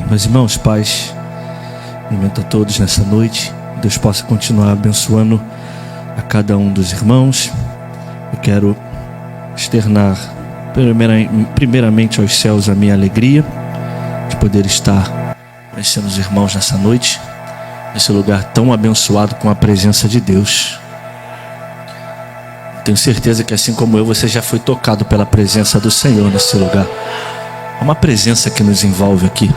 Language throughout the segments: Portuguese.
Meus irmãos, paz, cumprimento a todos nessa noite. Deus possa continuar abençoando a cada um dos irmãos. Eu quero externar primeiramente aos céus a minha alegria de poder estar conhecendo os irmãos nessa noite, nesse lugar tão abençoado com a presença de Deus. Tenho certeza que assim como eu, você já foi tocado pela presença do Senhor nesse lugar. Há uma presença que nos envolve aqui.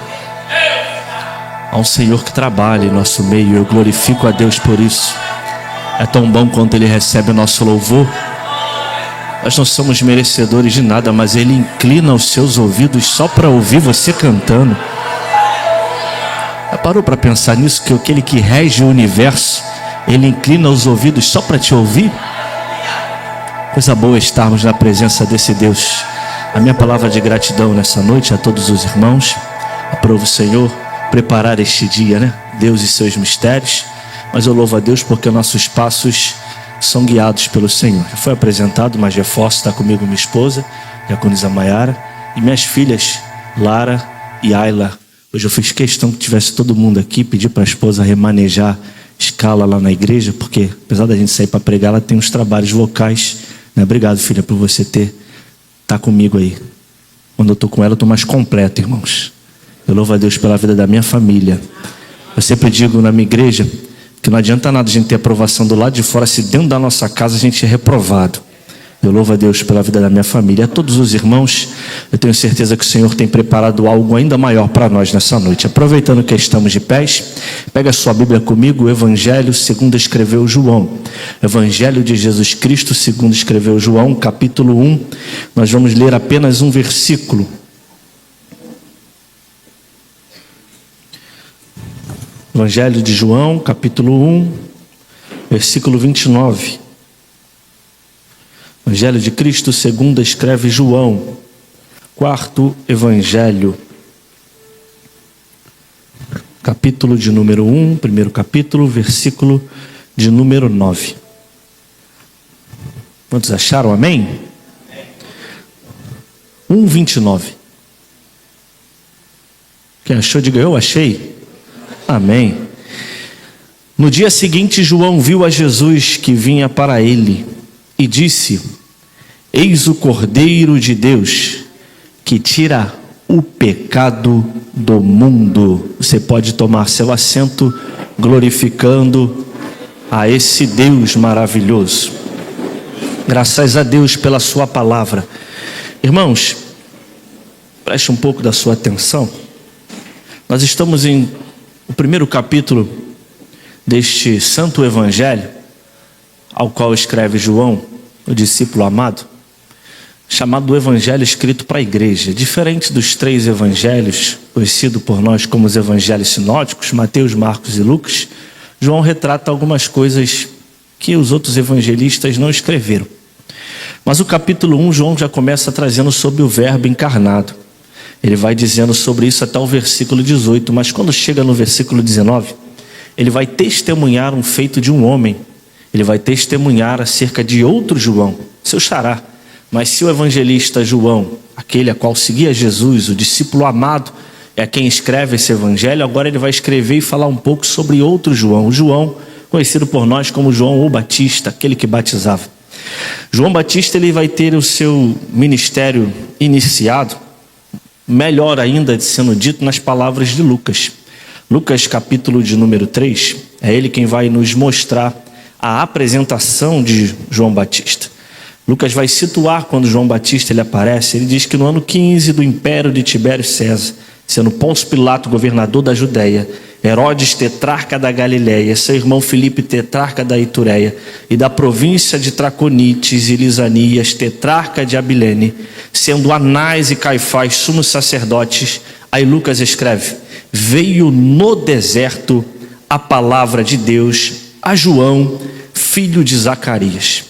Há um Senhor que trabalha em nosso meio. Eu glorifico a Deus por isso. É tão bom quando Ele recebe o nosso louvor. Nós não somos merecedores de nada, mas Ele inclina os seus ouvidos só para ouvir você cantando. Já parou para pensar nisso? Que aquele que rege o universo, Ele inclina os ouvidos só para te ouvir? Coisa boa estarmos na presença desse Deus. A minha palavra de gratidão nessa noite a todos os irmãos. Aprovo o Senhor preparar este dia, né? Deus e seus mistérios. Mas eu louvo a Deus porque nossos passos são guiados pelo Senhor. Já foi apresentado, mas reforço, está comigo minha esposa, Diaconisa Maiara, e minhas filhas, Lara e Ayla. Hoje eu fiz questão que tivesse todo mundo aqui, pedi para a esposa remanejar escala lá na igreja, porque apesar da gente sair para pregar, ela tem uns trabalhos locais, né? Obrigado, filha, por você estar comigo aí. Quando eu estou com ela, eu estou mais completo, irmãos. Eu louvo a Deus pela vida da minha família. Eu sempre digo na minha igreja que não adianta nada a gente ter aprovação do lado de fora se dentro da nossa casa a gente é reprovado. Eu louvo a Deus pela vida da minha família. A todos os irmãos, eu tenho certeza que o Senhor tem preparado algo ainda maior para nós nessa noite. Aproveitando que estamos de pés, pega a sua Bíblia comigo, o Evangelho segundo escreveu João. Evangelho de Jesus Cristo segundo escreveu João, capítulo 1. Nós vamos ler apenas um versículo. Evangelho de João, capítulo 1, versículo 29. Evangelho de Cristo segundo escreve João, quarto evangelho, capítulo de número 1, primeiro capítulo, versículo de número 9. Quantos acharam? Amém? 1:29. Quem achou, diga eu achei. Amém. No dia seguinte, João viu a Jesus que vinha para ele e disse: Eis o Cordeiro de Deus que tira o pecado do mundo. Você pode tomar seu assento glorificando a esse Deus maravilhoso. Graças a Deus pela sua palavra. Irmãos, preste um pouco da sua atenção. Nós estamos em o primeiro capítulo deste santo evangelho, ao qual escreve João, o discípulo amado, chamado evangelho escrito para a igreja. Diferente dos três evangelhos, conhecido por nós como os evangelhos sinóticos, Mateus, Marcos e Lucas, João retrata algumas coisas que os outros evangelistas não escreveram. Mas o capítulo 1, João já começa trazendo sobre o verbo encarnado. Ele vai dizendo sobre isso até o versículo 18, mas quando chega no versículo 19, ele vai testemunhar um feito de um homem. Ele vai testemunhar acerca de outro João, seu xará. Mas se o evangelista João, aquele a qual seguia Jesus, o discípulo amado, é quem escreve esse evangelho, agora ele vai escrever e falar um pouco sobre outro João. O João, conhecido por nós como João o Batista, aquele que batizava. João Batista, ele vai ter o seu ministério iniciado, melhor ainda de sendo dito nas palavras de Lucas. Lucas capítulo de número 3, é ele quem vai nos mostrar a apresentação de João Batista. Lucas vai situar quando João Batista ele aparece. Ele diz que no ano 15 do império de Tibério César, sendo Pôncio Pilato governador da Judéia, Herodes tetrarca da Galileia, seu irmão Filipe tetrarca da Itureia e da província de Traconites e Lisanias tetrarca de Abilene, sendo Anás e Caifás sumos sacerdotes. Aí Lucas escreve: veio no deserto a palavra de Deus a João, filho de Zacarias.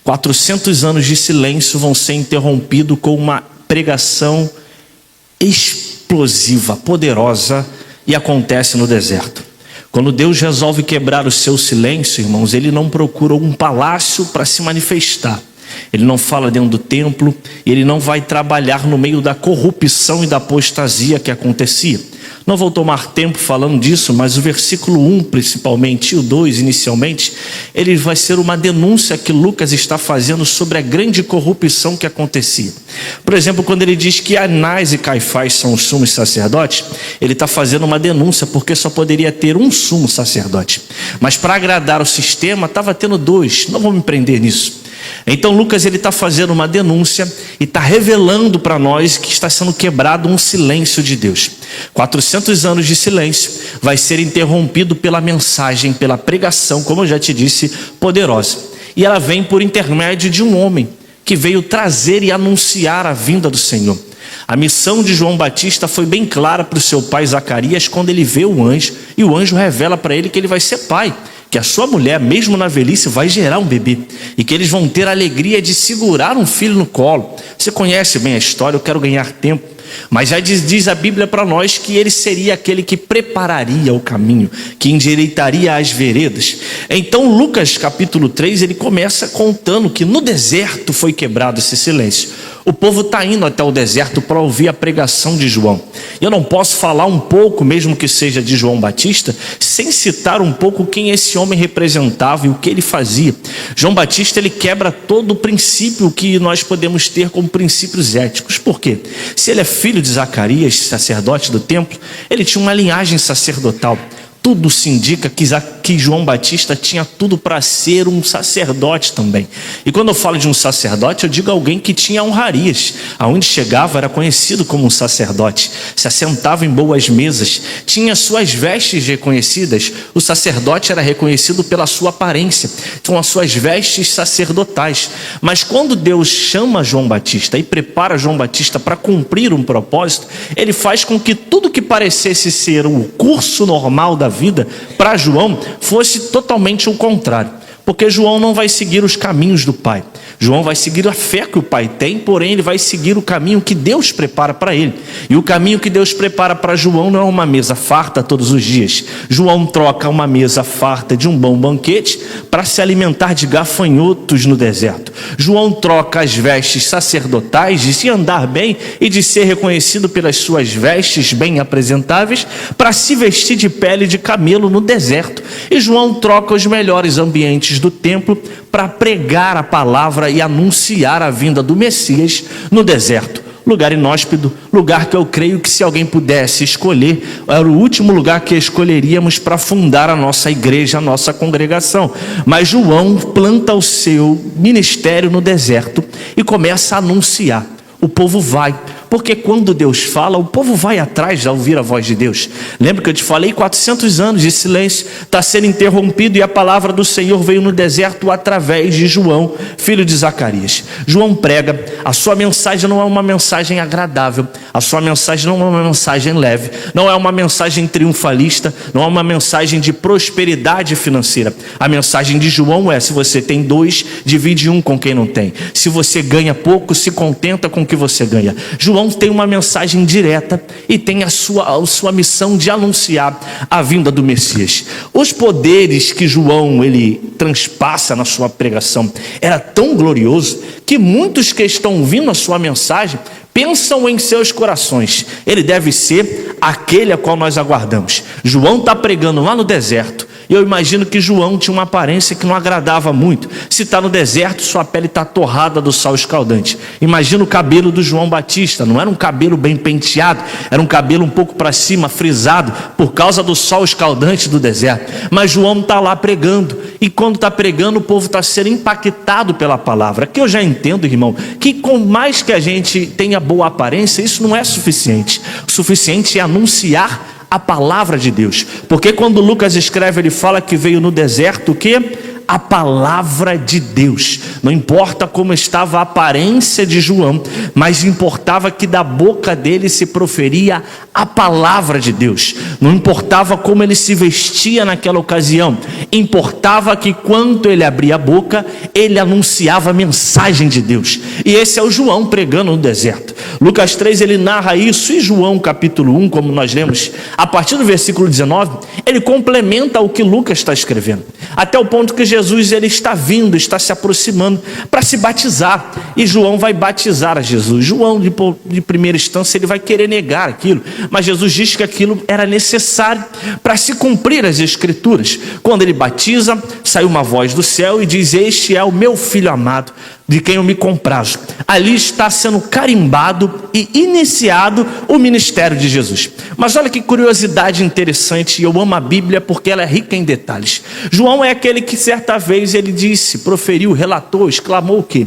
400 anos de silêncio vão ser interrompidos com uma pregação explosiva, poderosa, e acontece no deserto. Quando Deus resolve quebrar o seu silêncio, irmãos, ele não procura um palácio para se manifestar. ele não fala dentro do templo, e ele não vai trabalhar no meio da corrupção e da apostasia que acontecia. Não vou tomar tempo falando disso, mas o versículo 1 principalmente, e o 2 inicialmente, ele vai ser uma denúncia que Lucas está fazendo sobre a grande corrupção que acontecia. Por exemplo, quando ele diz que Anás e Caifás são os sumos sacerdotes, ele está fazendo uma denúncia, porque só poderia ter um sumo sacerdote. Mas para agradar o sistema, estava tendo dois, não vou me prender nisso. Então Lucas ele está fazendo uma denúncia e está revelando para nós que está sendo quebrado um silêncio de Deus. 400 anos de silêncio vai ser interrompido pela mensagem, pela pregação, como eu já te disse, poderosa. E ela vem por intermédio de um homem que veio trazer e anunciar a vinda do Senhor. A missão de João Batista foi bem clara para o seu pai Zacarias quando ele vê o anjo, e o anjo revela para ele que ele vai ser pai, que a sua mulher, mesmo na velhice, vai gerar um bebê, e que eles vão ter a alegria de segurar um filho no colo. Você conhece bem a história, eu quero ganhar tempo, mas já diz a Bíblia para nós que ele seria aquele que prepararia o caminho, que endireitaria as veredas. Então Lucas capítulo 3, ele começa contando que no deserto foi quebrado esse silêncio. O povo está indo até o deserto para ouvir a pregação de João. Eu não posso falar um pouco, mesmo que seja de João Batista, sem citar um pouco quem esse homem representava e o que ele fazia. João Batista ele quebra todo o princípio que nós podemos ter como princípios éticos. Por quê? Se ele é filho de Zacarias, sacerdote do templo, ele tinha uma linhagem sacerdotal. Tudo se indica que João Batista tinha tudo para ser um sacerdote também. E quando eu falo de um sacerdote, eu digo alguém que tinha honrarias. Aonde chegava era conhecido como um sacerdote. Se assentava em boas mesas, tinha suas vestes reconhecidas. O sacerdote era reconhecido pela sua aparência, com as suas vestes sacerdotais. Mas quando Deus chama João Batista e prepara João Batista para cumprir um propósito, ele faz com que tudo que parecesse ser o curso normal da vida, para João, fosse totalmente o contrário. Porque João não vai seguir os caminhos do Pai. João vai seguir a fé que o Pai tem, porém ele vai seguir o caminho que Deus prepara para ele. E o caminho que Deus prepara para João não é uma mesa farta todos os dias. João troca uma mesa farta de um bom banquete para se alimentar de gafanhotos no deserto. João troca as vestes sacerdotais de se andar bem e de ser reconhecido pelas suas vestes bem apresentáveis para se vestir de pele de camelo no deserto. E João troca os melhores ambientes do templo para pregar a palavra e anunciar a vinda do Messias no deserto. Lugar inóspito, lugar que eu creio que se alguém pudesse escolher, era o último lugar que escolheríamos para fundar a nossa igreja, a nossa congregação. Mas João planta o seu ministério no deserto e começa a anunciar. O povo vai, porque quando Deus fala, o povo vai atrás de ouvir a voz de Deus. Lembra que eu te falei, 400 anos de silêncio está sendo interrompido e a palavra do Senhor veio no deserto através de João, filho de Zacarias. João prega, a sua mensagem não é uma mensagem agradável, a sua mensagem não é uma mensagem leve, não é uma mensagem triunfalista, não é uma mensagem de prosperidade financeira. A mensagem de João é: se você tem dois, divide um com quem não tem. Se você ganha pouco, se contenta com o que você ganha. João tem uma mensagem direta e tem a sua missão de anunciar a vinda do Messias. Os poderes que João ele transpassa na sua pregação era tão glorioso que muitos que estão ouvindo a sua mensagem pensam em seus corações: ele deve ser aquele a qual nós aguardamos. João está pregando lá no deserto. Eu imagino que João tinha uma aparência que não agradava muito. Se está no deserto, sua pele está torrada do sol escaldante. Imagina o cabelo do João Batista. Não era um cabelo bem penteado, era um cabelo um pouco para cima, frisado, por causa do sol escaldante do deserto. Mas João está lá pregando. E quando está pregando, o povo está sendo impactado pela palavra. Que eu já entendo, irmão, que com mais que a gente tenha boa aparência, isso não é suficiente. O suficiente é anunciar a palavra de Deus. Porque quando Lucas escreve, ele fala que veio no deserto o quê? A palavra de Deus. Não importa como estava a aparência de João, mas importava que da boca dele se proferia a palavra de Deus. Não importava como ele se vestia naquela ocasião, importava que quando ele abria a boca, ele anunciava a mensagem de Deus. E esse é o João pregando no deserto. Lucas 3 ele narra isso, e João capítulo 1, como nós lemos, a partir do versículo 19, ele complementa o que Lucas está escrevendo, até o ponto que Jesus Jesus ele está vindo, está se aproximando para se batizar, e João vai batizar a Jesus. João, de primeira instância, ele vai querer negar aquilo, mas Jesus diz que aquilo era necessário para se cumprir as Escrituras. Quando ele batiza, sai uma voz do céu e diz: este é o meu filho amado, de quem eu me comprazo. Ali está sendo carimbado e iniciado o ministério de Jesus. Mas olha que curiosidade interessante, e eu amo a Bíblia porque ela é rica em detalhes. João é aquele que certa vez ele disse, proferiu, relatou, exclamou o quê?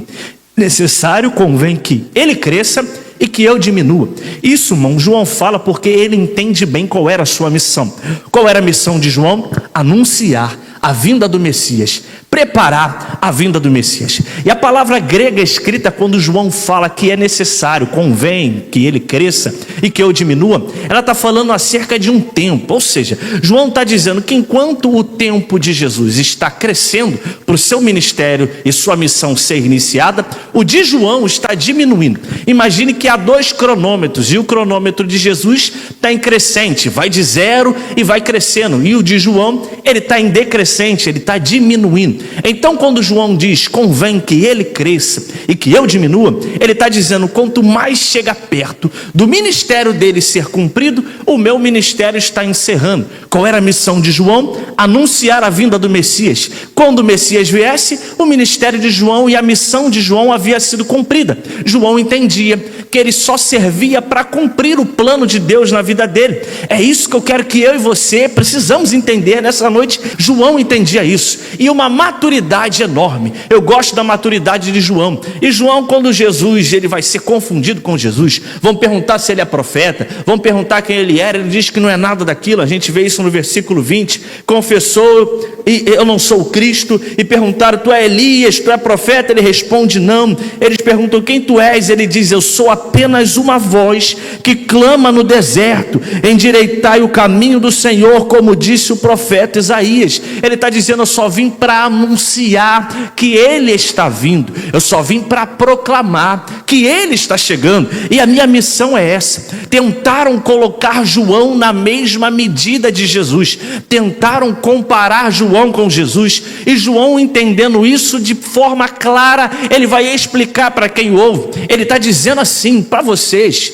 Necessário convém que ele cresça e que eu diminua. Isso, irmão, João fala porque ele entende bem qual era a sua missão. Qual era a missão de João? Anunciar a vinda do Messias, preparar a vinda do Messias. E a palavra grega escrita quando João fala que é necessário, convém que ele cresça e que eu diminua, ela está falando acerca de um tempo. Ou seja, João está dizendo que enquanto o tempo de Jesus está crescendo para o seu ministério e sua missão ser iniciada, o de João está diminuindo. Imagine que há 2 cronômetros e o cronômetro de Jesus está em crescente, vai de 0 e vai crescendo, e o de João ele está em decrescente, ele está diminuindo. Então quando João diz convém que ele cresça e que eu diminua, ele está dizendo quanto mais chega perto do ministério dele ser cumprido, o meu ministério está encerrando. Qual era a missão de João? Anunciar a vinda do Messias. Quando o Messias viesse, o ministério de João e a missão de João havia sido cumprida. João entendia que ele só servia para cumprir o plano de Deus na vida dele. É isso que eu quero que eu e você precisamos entender nessa noite. João entendia isso, e uma maturidade enorme. Eu gosto da maturidade de João. E João, quando Jesus ele vai ser confundido com Jesus, vão perguntar se ele é profeta, vão perguntar quem ele era, ele diz que não é nada daquilo. A gente vê isso no versículo 20, confessou, e eu não sou o Cristo, e perguntaram, tu é Elias, tu é profeta? Ele responde, não. Eles perguntam, quem tu és? Ele diz, eu sou apenas uma voz que clama no deserto, endireitai o caminho do Senhor, como disse o profeta Isaías. Ele está dizendo, eu só vim para anunciar que Ele está vindo, eu só vim para proclamar que Ele está chegando, e a minha missão é essa. Tentaram colocar João na mesma medida de Jesus, tentaram comparar João com Jesus, e João, entendendo isso de forma clara, ele vai explicar para quem ouve. Ele está dizendo assim para vocês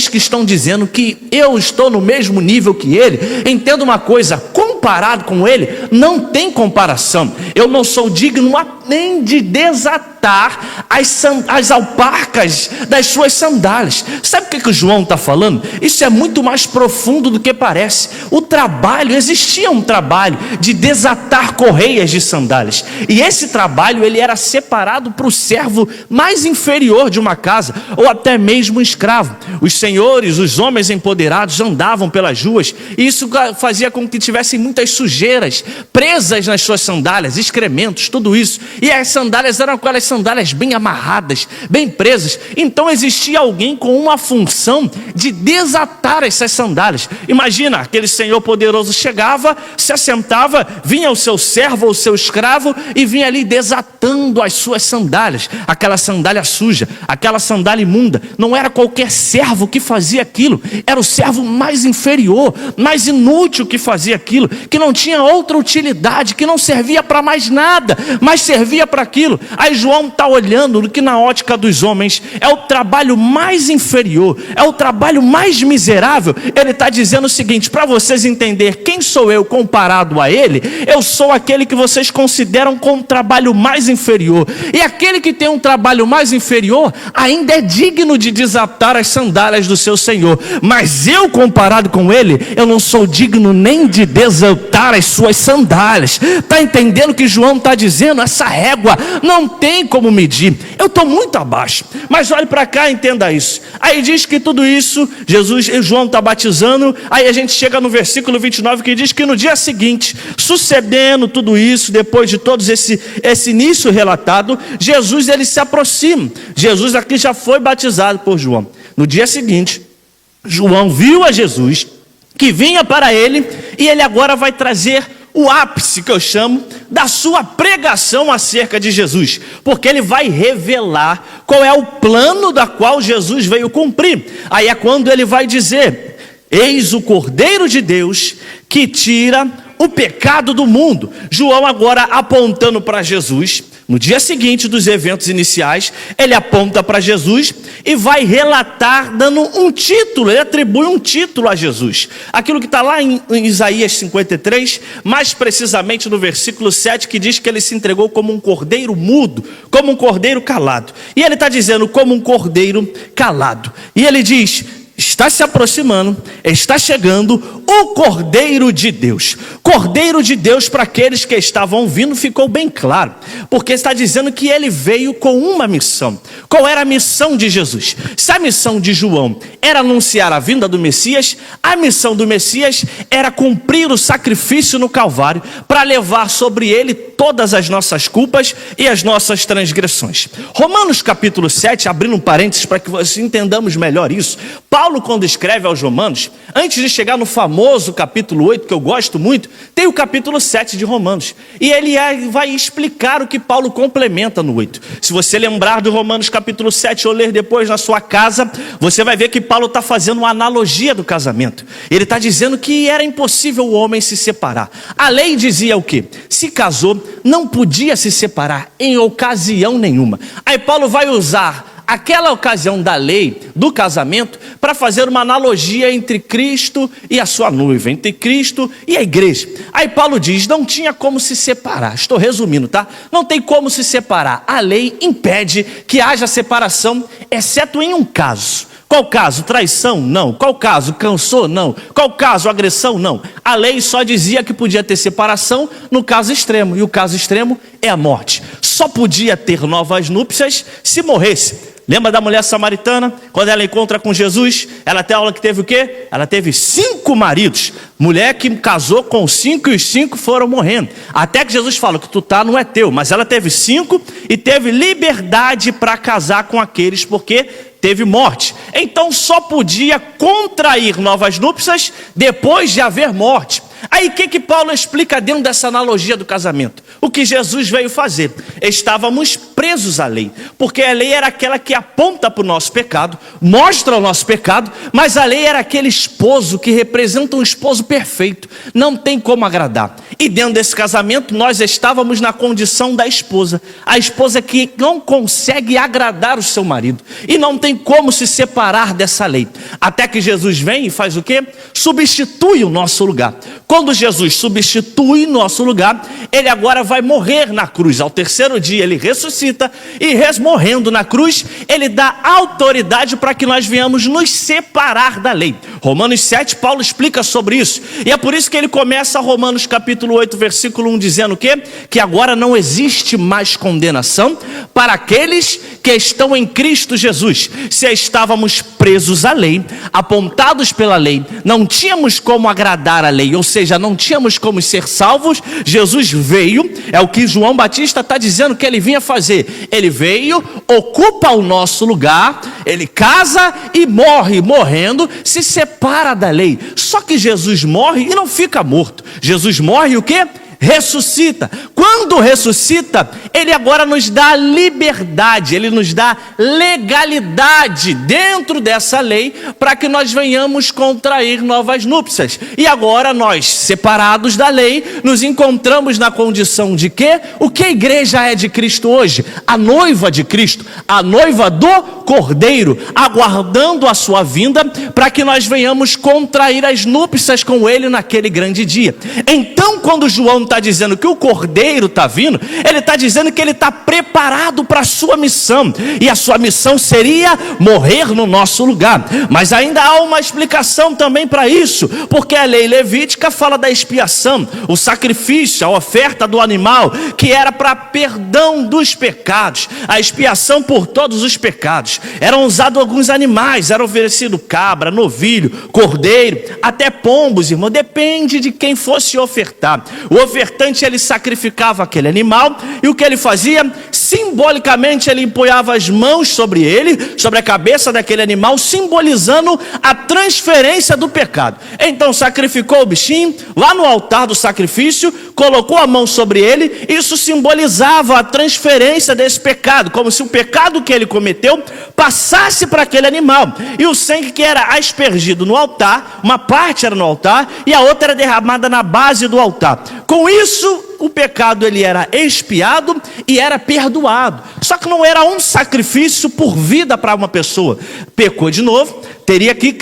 que estão dizendo que eu estou no mesmo nível que ele, entenda uma coisa, comparado com ele, não tem comparação. Eu não sou digno nem de desatar as alparcas das suas sandálias. Sabe o que o João está falando? Isso é muito mais profundo do que parece. Existia um trabalho de desatar correias de sandálias, e esse trabalho ele era separado para o servo mais inferior de uma casa, ou até mesmo um escravo. Os senhores, os homens empoderados andavam pelas ruas, e isso fazia com que tivessem muitas sujeiras presas nas suas sandálias, excrementos, tudo isso. E as sandálias eram aquelas sandálias bem amarradas, bem presas. Então existia alguém com uma função de desatar essas sandálias. Imagina, aquele senhor poderoso chegava, se assentava, vinha o seu servo ou o seu escravo e vinha ali desatando as suas sandálias, aquela sandália suja, aquela sandália imunda. Não era qualquer servo que fazia aquilo, era o servo mais inferior, mais inútil que fazia aquilo, que não tinha outra utilidade, que não servia para mais nada, mas servia para aquilo. Aí João está olhando no que na ótica dos homens é o trabalho mais inferior, é o trabalho mais miserável. Ele está dizendo o seguinte, para vocês entenderem quem sou eu comparado a ele, eu sou aquele que vocês consideram como trabalho mais inferior, e aquele que tem um trabalho mais inferior ainda é digno de desatar as sandálias do seu Senhor, mas eu comparado com ele, eu não sou digno nem de desatar as suas sandálias. Está entendendo o que João está dizendo? Essa régua não tem como medir, eu estou muito abaixo, mas olhe para cá, entenda isso. Aí diz que tudo isso, João está batizando, aí a gente chega no versículo 29 que diz que no dia seguinte, sucedendo tudo isso, depois de todos esse início relatado, Jesus ele se aproxima. Jesus aqui já foi batizado por João. No dia seguinte, João viu a Jesus que vinha para ele, e ele agora vai trazer o ápice, que eu chamo, da sua pregação acerca de Jesus, porque ele vai revelar qual é o plano da qual Jesus veio cumprir. Aí é quando ele vai dizer, eis o Cordeiro de Deus que tira o pecado do mundo. João agora apontando para Jesus, no dia seguinte dos eventos iniciais, ele aponta para Jesus e vai relatar dando um título, ele atribui um título a Jesus. Aquilo que está lá em Isaías 53, mais precisamente no versículo 7, que diz que ele se entregou como um cordeiro mudo, como um cordeiro calado. E ele está dizendo como um cordeiro calado. E ele diz: está se aproximando, está chegando o Cordeiro de Deus. Cordeiro de Deus, para aqueles que estavam vindo, ficou bem claro, porque está dizendo que ele veio com uma missão. Qual era a missão de Jesus? Se a missão de João era anunciar a vinda do Messias, a missão do Messias era cumprir o sacrifício no Calvário, para levar sobre ele todas as nossas culpas e as nossas transgressões. Romanos capítulo 7, abrindo um parênteses para que entendamos melhor isso, Paulo, quando escreve aos Romanos, antes de chegar no famoso capítulo 8, que eu gosto muito, tem o capítulo 7 de Romanos. E ele vai explicar o que Paulo complementa no 8. Se você lembrar de Romanos capítulo 7 ou ler depois na sua casa, você vai ver que Paulo está fazendo uma analogia do casamento. Ele está dizendo que era impossível o homem se separar. A lei dizia o quê? Se casou, não podia se separar em ocasião nenhuma. Aí Paulo vai usar aquela ocasião da lei do casamento para fazer uma analogia entre Cristo e a sua noiva, entre Cristo e a igreja. Aí Paulo diz: não tinha como se separar. Estou resumindo, tá? Não tem como se separar. A lei impede que haja separação, exceto em um caso. Qual caso? Traição? Não. Qual caso? Cansou? Não. Qual caso? Agressão? Não. A lei só dizia que podia ter separação no caso extremo, e o caso extremo é a morte. Só podia ter novas núpcias se morresse. Lembra da mulher samaritana? Quando ela encontra com Jesus, ela tem aula que teve o quê? Ela teve 5 maridos. Mulher que casou com 5 e os 5 foram morrendo. Até que Jesus fala: que tu tá não é teu. Mas ela teve 5 e teve liberdade para casar com aqueles, porque teve morte. Então só podia contrair novas núpcias depois de haver morte. Aí o que Paulo explica dentro dessa analogia do casamento? O que Jesus veio fazer? Estávamos presos à lei, porque a lei era aquela que aponta para o nosso pecado, mostra o nosso pecado, mas a lei era aquele esposo que representa um esposo perfeito, não tem como agradar. E dentro desse casamento nós estávamos na condição da esposa, a esposa que não consegue agradar o seu marido, e não tem como se separar dessa lei, até que Jesus vem e faz o quê? Substitui o nosso lugar. Quando Jesus substitui nosso lugar, ele agora vai morrer na cruz. Ao terceiro dia ele ressuscita e, morrendo na cruz, ele dá autoridade para que nós venhamos nos separar da lei. Romanos 7, Paulo explica sobre isso. E é por isso que ele começa Romanos capítulo 8, versículo 1, dizendo o quê? Que agora não existe mais condenação para aqueles que estão em Cristo Jesus. Se estávamos presos à lei, apontados pela lei, não tínhamos como agradar a lei, ou seja, não tínhamos como ser salvos. Jesus veio, é o que João Batista está dizendo que ele vinha fazer. Ele veio, ocupa o nosso lugar, ele casa e morre. Morrendo, se separa da lei. Só que Jesus morre e não fica morto. Jesus morre e o quê? Ressuscita. Quando ressuscita, ele agora nos dá liberdade, ele nos dá legalidade dentro dessa lei para que nós venhamos contrair novas núpcias. E agora nós, separados da lei, nos encontramos na condição de quê? O que a igreja é de Cristo hoje? A noiva de Cristo, a noiva do Cordeiro, aguardando a sua vinda para que nós venhamos contrair as núpcias com ele naquele grande dia. Então, quando João está dizendo que o Cordeiro está vindo, ele está dizendo que ele está preparado para a sua missão, e a sua missão seria morrer no nosso lugar. Mas ainda há uma explicação também para isso, porque a lei levítica fala da expiação, o sacrifício, a oferta do animal, que era para perdão dos pecados, a expiação por todos os pecados. Eram usados alguns animais, era oferecido cabra, novilho, cordeiro, até pombos, irmão, depende de quem fosse ofertar. O ofertante, ele sacrificava aquele animal, e o que ele fazia? simbolicamente ele empunhava as mãos sobre ele, sobre a cabeça daquele animal, simbolizando a transferência do pecado. Então sacrificou o bichinho lá no altar do sacrifício, colocou a mão sobre ele, isso simbolizava a transferência desse pecado, como se o pecado que ele cometeu passasse para aquele animal, e o sangue que era aspergido no altar, uma parte era no altar e a outra era derramada na base do altar. Com isso o pecado ele era expiado e era perdoado. Só que não era um sacrifício por vida para uma pessoa. Pecou de novo, teria que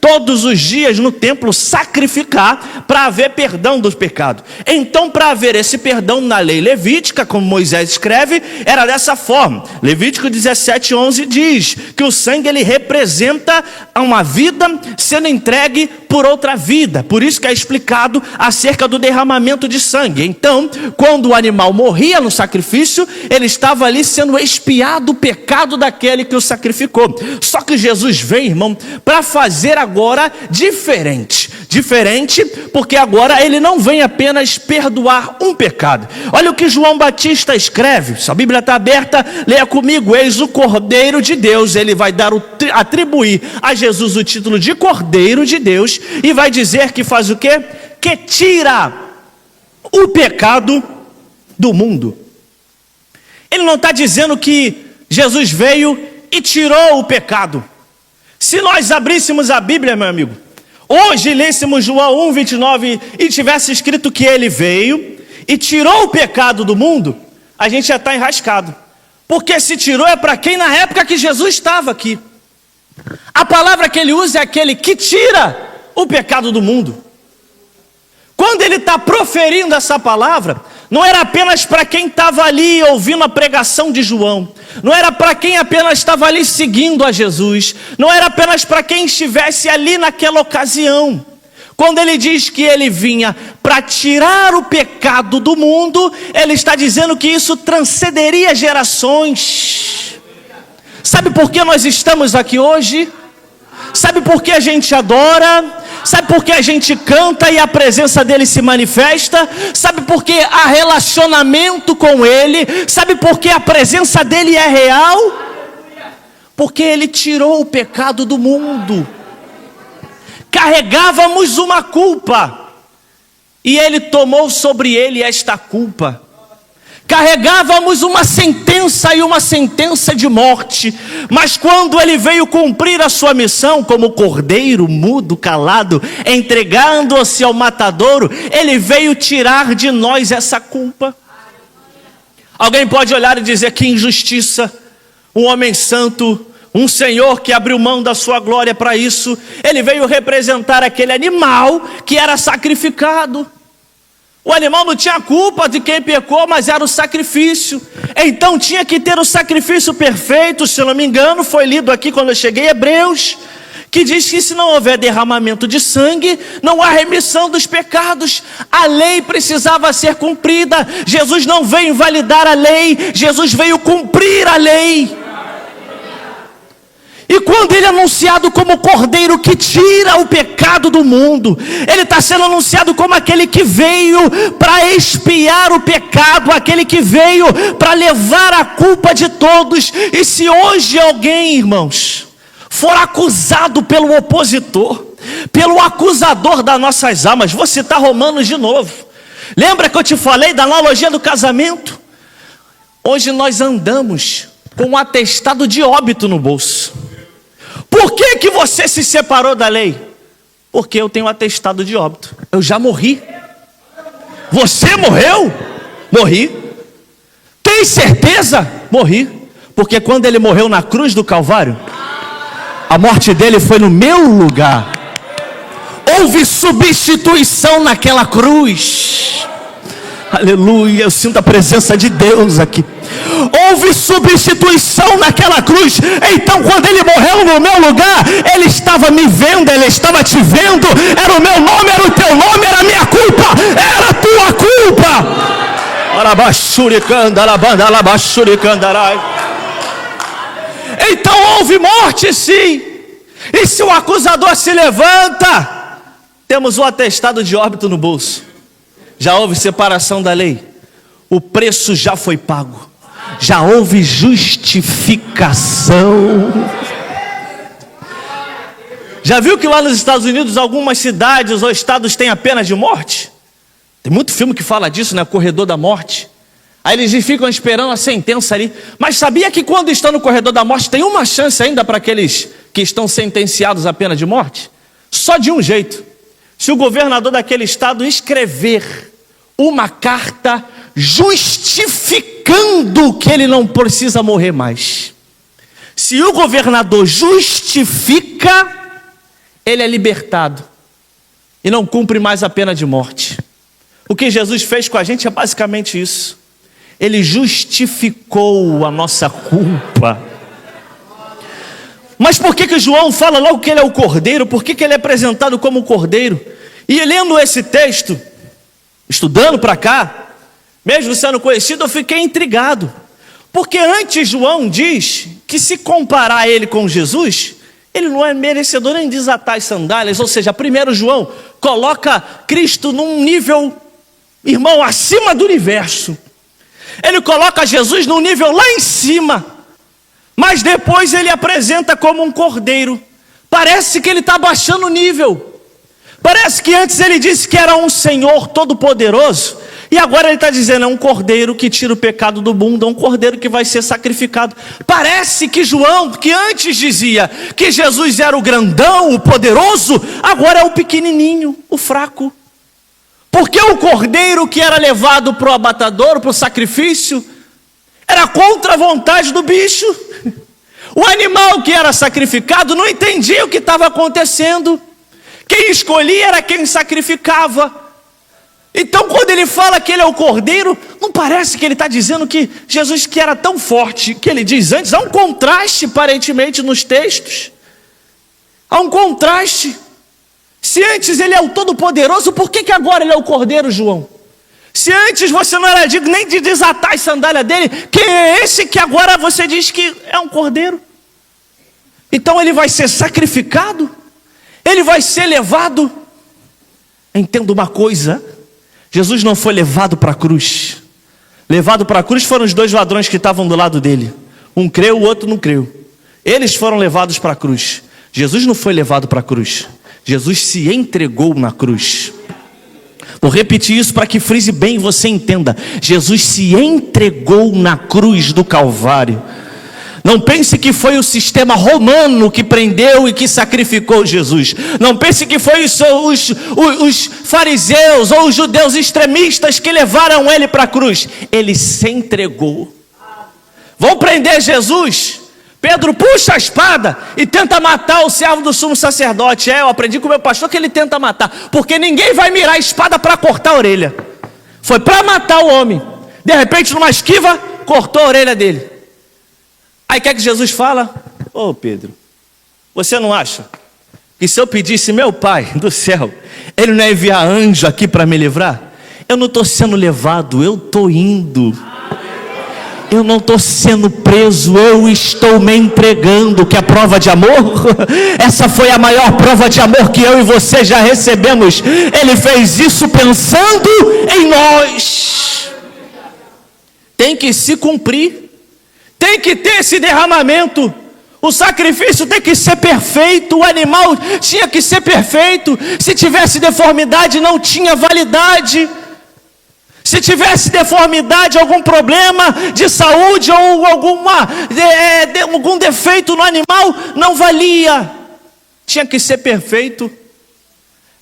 todos os dias no templo sacrificar para haver perdão dos pecados. Então, para haver esse perdão na lei levítica, como Moisés escreve, era dessa forma. Levítico 17:11 diz que o sangue ele representa uma vida sendo entregue por outra vida. Por isso que é explicado acerca do derramamento de sangue. Então, quando o animal morria no sacrifício, ele estava ali sendo expiado o pecado daquele que o sacrificou. Só que Jesus vem, irmão, para fazer agora diferente, porque agora ele não vem apenas perdoar um pecado. Olha o que João Batista escreve, se a Bíblia está aberta, leia comigo: eis o Cordeiro de Deus. Ele vai atribuir a Jesus o título de Cordeiro de Deus, e vai dizer que faz o quê? Que tira o pecado do mundo. Ele não está dizendo que Jesus veio e tirou o pecado. Se nós abríssemos a Bíblia, meu amigo, hoje lêssemos João 1:29 e tivesse escrito que ele veio e tirou o pecado do mundo, a gente já está enrascado. Porque se tirou é para quem na época que Jesus estava aqui. A palavra que ele usa é aquele que tira o pecado do mundo. Quando ele está proferindo essa palavra, não era apenas para quem estava ali ouvindo a pregação de João, não era para quem apenas estava ali seguindo a Jesus, não era apenas para quem estivesse ali naquela ocasião. Quando ele diz que ele vinha para tirar o pecado do mundo, ele está dizendo que isso transcenderia gerações. Sabe por que nós estamos aqui hoje? Sabe por que a gente adora? Sabe por que a gente canta e a presença dele se manifesta? Sabe por que há relacionamento com ele? Sabe por que a presença dele é real? Porque ele tirou o pecado do mundo. Carregávamos uma culpa e ele tomou sobre ele esta culpa. Carregávamos uma sentença, e uma sentença de morte, mas quando ele veio cumprir a sua missão como cordeiro mudo, calado, entregando-se ao matadouro, ele veio tirar de nós essa culpa. Alguém pode olhar e dizer: que injustiça, um homem santo, um Senhor que abriu mão da sua glória para isso, ele veio representar aquele animal que era sacrificado. O animal não tinha culpa de quem pecou, mas era o sacrifício. Então tinha que ter o sacrifício perfeito. Se não me engano, foi lido aqui quando eu cheguei, Hebreus, que diz que se não houver derramamento de sangue, não há remissão dos pecados. A lei precisava ser cumprida. Jesus não veio invalidar a lei, Jesus veio cumprir a lei. E quando ele é anunciado como cordeiro que tira o pecado do mundo, ele está sendo anunciado como aquele que veio para expiar o pecado, aquele que veio para levar a culpa de todos. E se hoje alguém, irmãos, for acusado pelo opositor, pelo acusador das nossas almas, vou citar Romanos de novo. Lembra que eu te falei da analogia do casamento? Hoje nós andamos com um atestado de óbito no bolso. Por que você se separou da lei? Porque eu tenho um atestado de óbito. Eu já morri. Você morreu? Morri. Tem certeza? Morri. Porque quando ele morreu na cruz do Calvário, a morte dele foi no meu lugar. Houve substituição naquela cruz. Aleluia, eu sinto a presença de Deus aqui. Houve substituição naquela cruz. Então quando ele morreu no meu lugar, ele estava me vendo, ele estava te vendo. Era o meu nome, era o teu nome, era a minha culpa, era a tua culpa. Então houve morte, sim. E se o acusador se levanta, temos o atestado de óbito no bolso. Já houve separação da lei. O preço já foi pago. Já houve justificação. Já viu que lá nos Estados Unidos algumas cidades ou estados têm a pena de morte? Tem muito filme que fala disso, né? Corredor da morte. Aí eles ficam esperando a sentença ali. Mas sabia que quando estão no corredor da morte tem uma chance ainda para aqueles que estão sentenciados à pena de morte? Só de um jeito. Se o governador daquele estado escrever uma carta justificando que ele não precisa morrer mais. Se o governador justifica, ele é libertado e não cumpre mais a pena de morte. O que Jesus fez com a gente é basicamente isso. Ele justificou a nossa culpa. Mas por que João fala logo que ele é o cordeiro? Por que ele é apresentado como o cordeiro? E lendo esse texto, estudando para cá, mesmo sendo conhecido, eu fiquei intrigado. Porque antes João diz que se comparar ele com Jesus, ele não é merecedor nem de desatar as sandálias. Ou seja, primeiro João coloca Cristo num nível, irmão, acima do universo. Ele coloca Jesus num nível lá em cima. Mas depois ele apresenta como um cordeiro. Parece que ele está baixando o nível. Parece que antes ele disse que era um Senhor todo-poderoso. E agora ele está dizendo, é um cordeiro que tira o pecado do mundo, é um cordeiro que vai ser sacrificado. Parece que João, que antes dizia que Jesus era o grandão, o poderoso, agora é o pequenininho, o fraco. Porque o cordeiro que era levado para o abatador, para o sacrifício, era contra a vontade do bicho. O animal que era sacrificado não entendia o que estava acontecendo. Quem escolhia era quem sacrificava. Então quando ele fala que ele é o cordeiro, não parece que ele está dizendo que Jesus, que era tão forte, que ele diz antes, há um contraste aparentemente nos textos. Há um contraste. Se antes ele é o todo-poderoso, por que agora ele é o cordeiro, João? Se antes você não era digno nem de desatar as sandálias dele, quem é esse que agora você diz que é um cordeiro? Então ele vai ser sacrificado? Ele vai ser levado? Entenda uma coisa, Jesus não foi levado para a cruz. Levado para a cruz foram os dois ladrões que estavam do lado dele. Um creu, o outro não creu. Eles foram levados para a cruz. Jesus não foi levado para a cruz. Jesus se entregou na cruz. Vou repetir isso para que frise bem e você entenda. Jesus se entregou na cruz do Calvário. Não pense que foi o sistema romano que prendeu e que sacrificou Jesus. Não pense que foi os fariseus ou os judeus extremistas que levaram ele para a cruz. Ele se entregou. Vão prender Jesus. Pedro puxa a espada e tenta matar o servo do sumo sacerdote. Eu aprendi com o meu pastor que ele tenta matar, porque ninguém vai mirar a espada para cortar a orelha. Foi para matar o homem. De repente, numa esquiva, cortou a orelha dele. Aí o que é que Jesus fala? Ô Pedro, você não acha que se eu pedisse meu Pai do céu, ele não ia enviar anjo aqui para me livrar? Eu não estou sendo levado, eu estou indo. Eu não estou sendo preso, eu estou me entregando. Que é prova de amor? Essa foi a maior prova de amor que eu e você já recebemos. Ele fez isso pensando em nós. Tem que se cumprir. Tem que ter esse derramamento. O sacrifício tem que ser perfeito. O animal tinha que ser perfeito. Se tivesse deformidade, não tinha validade. Se tivesse deformidade, algum problema de saúde ou algum defeito no animal, não valia. Tinha que ser perfeito.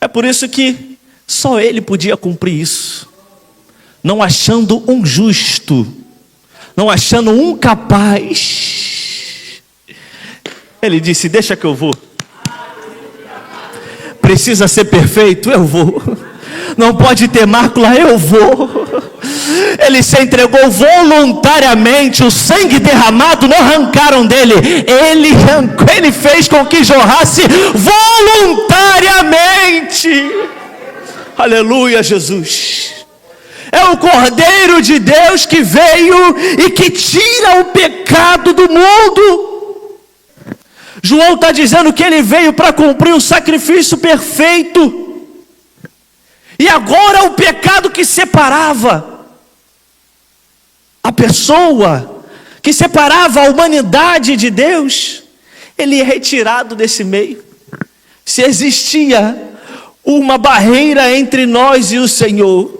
É por isso que só ele podia cumprir isso. Não achando um justo, não achando um capaz. Ele disse, deixa que eu vou. Precisa ser perfeito? Eu vou. Não pode ter mácula? Eu vou. Ele se entregou voluntariamente. O sangue derramado não arrancaram dele. Ele fez com que jorrasse voluntariamente. Aleluia, Jesus. É o Cordeiro de Deus que veio e que tira o pecado do mundo. João está dizendo que ele veio para cumprir o sacrifício perfeito. E agora o pecado que separava a pessoa que separava a humanidade de Deus, ele é retirado desse meio. Se existia uma barreira entre nós e o Senhor,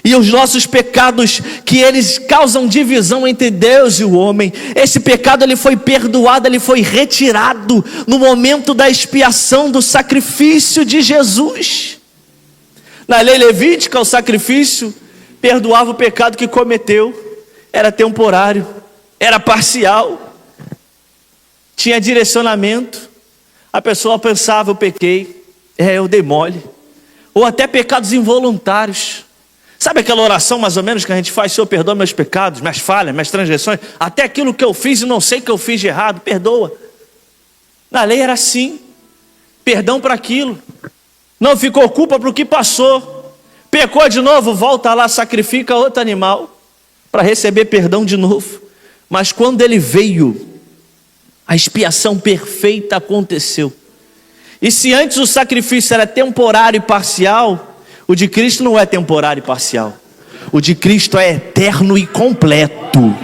e os nossos pecados, que eles causam divisão entre Deus e o homem, esse pecado ele foi perdoado, ele foi retirado no momento da expiação do sacrifício de Jesus. Na lei levítica, o sacrifício perdoava o pecado que cometeu, era temporário, era parcial, tinha direcionamento. A pessoa pensava: eu pequei, eu dei mole. Ou até pecados involuntários. Sabe aquela oração mais ou menos que a gente faz: Senhor, perdoa meus pecados, minhas falhas, minhas transgressões, até aquilo que eu fiz e não sei que eu fiz de errado, perdoa. Na lei era assim, perdão para aquilo, não ficou culpa para o que passou, pecou de novo, volta lá, sacrifica outro animal, para receber perdão de novo. Mas quando ele veio, a expiação perfeita aconteceu. E se antes o sacrifício era temporário e parcial, o de Cristo não é temporário e parcial. O de Cristo é eterno e completo.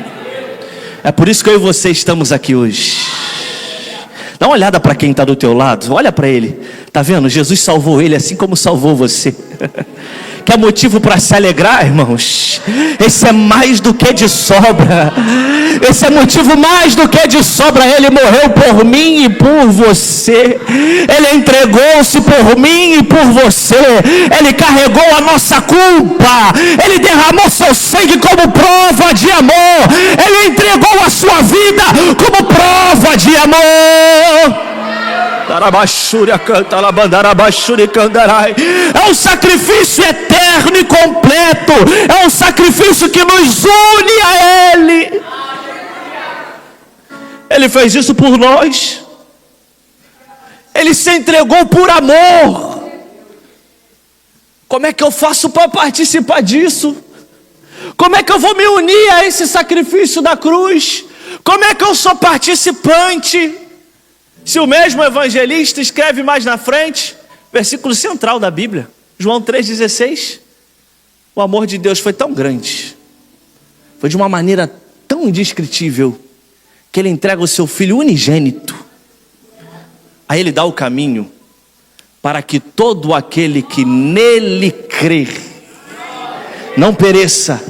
É por isso que eu e você estamos aqui hoje. Dá uma olhada para quem está do teu lado. Olha para ele. Está vendo? Jesus salvou ele assim como salvou você. Quer motivo para se alegrar, irmãos? Esse é mais do que de sobra. Esse é motivo mais do que de sobra. Ele morreu por mim e por você. Ele entregou-se por mim e por você. Ele carregou a nossa culpa. Ele derramou seu sangue como prova de amor. Ele entregou a sua vida como prova de amor. É um sacrifício eterno e completo. É um sacrifício que nos une a Ele. Ele fez isso por nós. Ele se entregou por amor. Como é que eu faço para participar disso? Como é que eu vou me unir a esse sacrifício da cruz? Como é que eu sou participante? Se o mesmo evangelista escreve mais na frente, versículo central da Bíblia, João 3,16, o amor de Deus foi tão grande, foi de uma maneira tão indescritível, que Ele entrega o seu Filho unigênito, a Ele dá o caminho, para que todo aquele que nele crê, não pereça,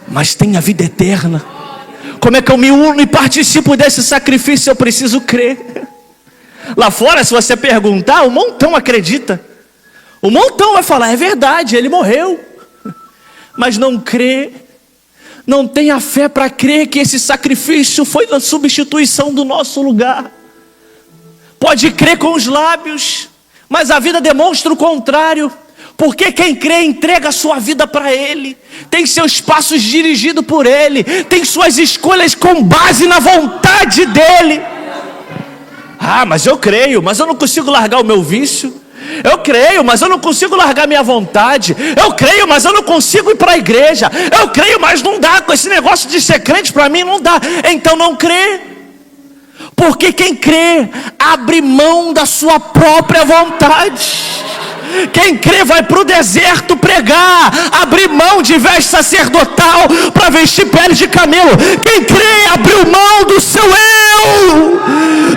mas tenha vida eterna. Como é que eu me uno e participo desse sacrifício? Eu preciso crer. Lá fora, se você perguntar, um montão acredita. Um montão vai falar: é verdade, ele morreu. Mas não crê. Não tem a fé para crer que esse sacrifício foi na substituição do nosso lugar. Pode crer com os lábios, mas a vida demonstra o contrário. Porque quem crê entrega a sua vida para Ele, tem seus passos dirigidos por Ele, tem suas escolhas com base na vontade dEle. Ah, mas eu creio, mas eu não consigo largar o meu vício. Eu creio, mas eu não consigo largar minha vontade. Eu creio, mas eu não consigo ir para a igreja. Eu creio, mas não dá, com esse negócio de ser crente para mim não dá. Então não crê. Porque quem crê abre mão da sua própria vontade. Quem crê vai para o deserto pregar, abrir mão de veste sacerdotal para vestir pele de camelo. Quem crê abriu mão do seu eu,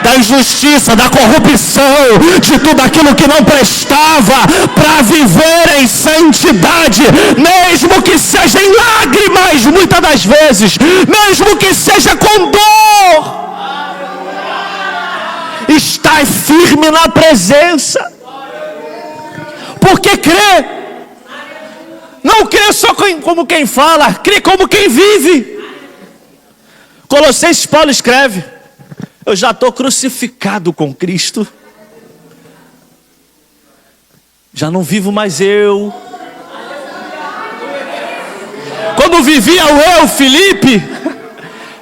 da injustiça, da corrupção, de tudo aquilo que não prestava, para viver em santidade, mesmo que seja em lágrimas, muitas das vezes, mesmo que seja com dor. Está firme na presença. Porque crê, não crê só como quem fala, crê como quem vive. Colossenses, Paulo escreve: eu já estou crucificado com Cristo, já não vivo mais eu. Quando vivia o eu, Felipe,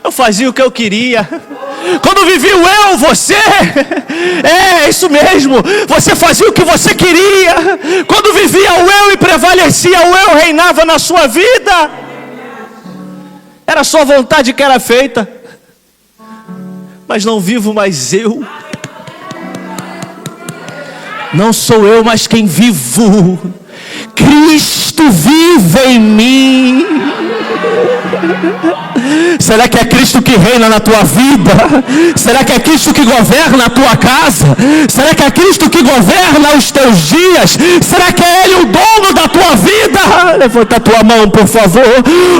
eu fazia o que eu queria. Quando vivia o eu, você, é isso mesmo, você fazia o que você queria. Quando vivia o eu e prevalecia o eu, reinava na sua vida. Era a sua vontade que era feita. Mas não vivo mais eu. Não sou eu, mas quem vivo. Cristo vive em mim. Será que é Cristo que reina na tua vida? Será que é Cristo que governa a tua casa? Será que é Cristo que governa os teus dias? Será que é Ele o dono da tua vida? Levanta a tua mão, por favor,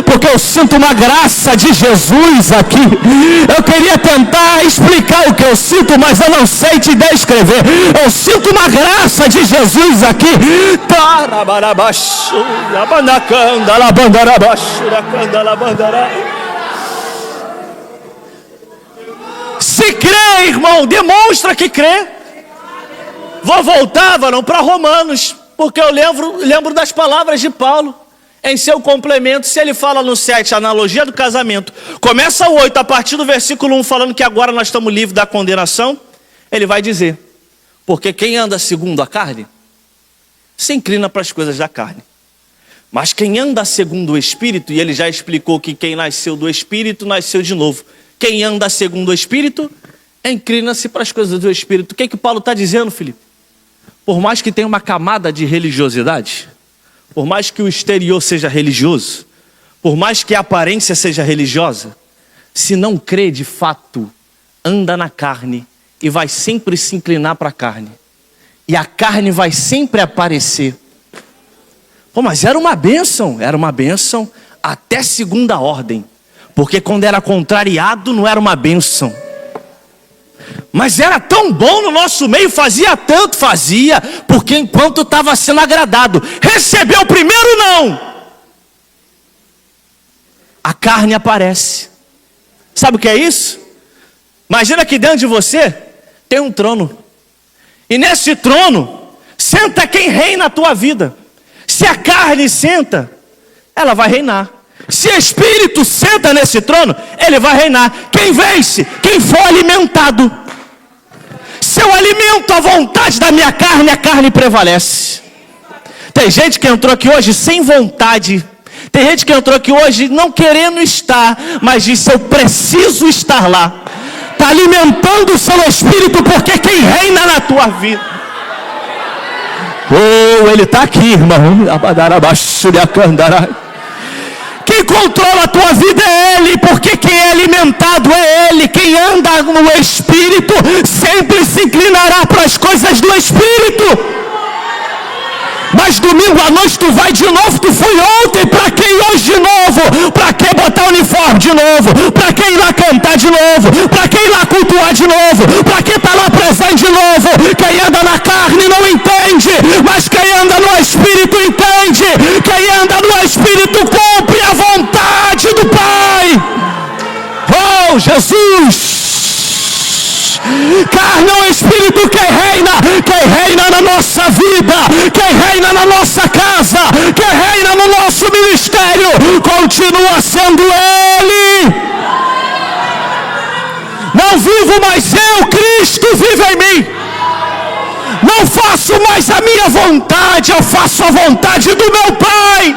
porque eu sinto uma graça de Jesus aqui. Eu queria tentar explicar o que eu sinto, mas eu não sei te descrever. Eu sinto uma graça de Jesus aqui. Se crê, irmão, demonstra que crê. Vou voltar, varão, para Romanos, porque eu lembro das palavras de Paulo. Em seu complemento, se ele fala no 7, a analogia do casamento, começa o 8, a partir do versículo 1, falando que agora nós estamos livres da condenação, ele vai dizer, porque quem anda segundo a carne, se inclina para as coisas da carne. Mas quem anda segundo o Espírito, e ele já explicou que quem nasceu do Espírito, nasceu de novo. Quem anda segundo o Espírito, inclina-se para as coisas do Espírito. O que que Paulo está dizendo, Felipe? Por mais que tenha uma camada de religiosidade, por mais que o exterior seja religioso, por mais que a aparência seja religiosa, se não crê de fato, anda na carne e vai sempre se inclinar para a carne. E a carne vai sempre aparecer. Pô, mas era uma bênção até segunda ordem. Porque quando era contrariado não era uma bênção. Mas era tão bom no nosso meio, fazia, porque enquanto estava sendo agradado, recebeu primeiro não. A carne aparece. Sabe o que é isso? Imagina que dentro de você tem um trono. E nesse trono, senta quem reina a tua vida. Se a carne senta, ela vai reinar. Se o Espírito senta nesse trono, ele vai reinar. Quem vence? Quem for alimentado. Se eu alimento a vontade da minha carne, a carne prevalece. Tem gente que entrou aqui hoje sem vontade. Tem gente que entrou aqui hoje não querendo estar, mas disse, eu preciso estar lá. Está alimentando o seu espírito, porque quem reina na tua vida. Oh, ele está aqui, irmão. Quem controla a tua vida é Ele, porque quem é alimentado é Ele. Quem anda no Espírito sempre se inclinará para as coisas do Espírito. Mas domingo à noite tu vai de novo, tu foi ontem, para que ir hoje de novo? Para que botar o uniforme de novo? Para que ir lá cantar de novo? Para que ir lá cultuar de novo? Para que estar lá presente de novo? Quem anda na carne não entende, mas quem anda no Espírito entende. Quem anda no Espírito cumpre a vontade do Pai. Oh, Jesus! Carne ou Espírito, quem reina na nossa vida, quem reina na nossa casa, quem reina no nosso ministério, continua sendo Ele. Não vivo mais eu, Cristo vive em mim. Não faço mais a minha vontade, eu faço a vontade do meu Pai.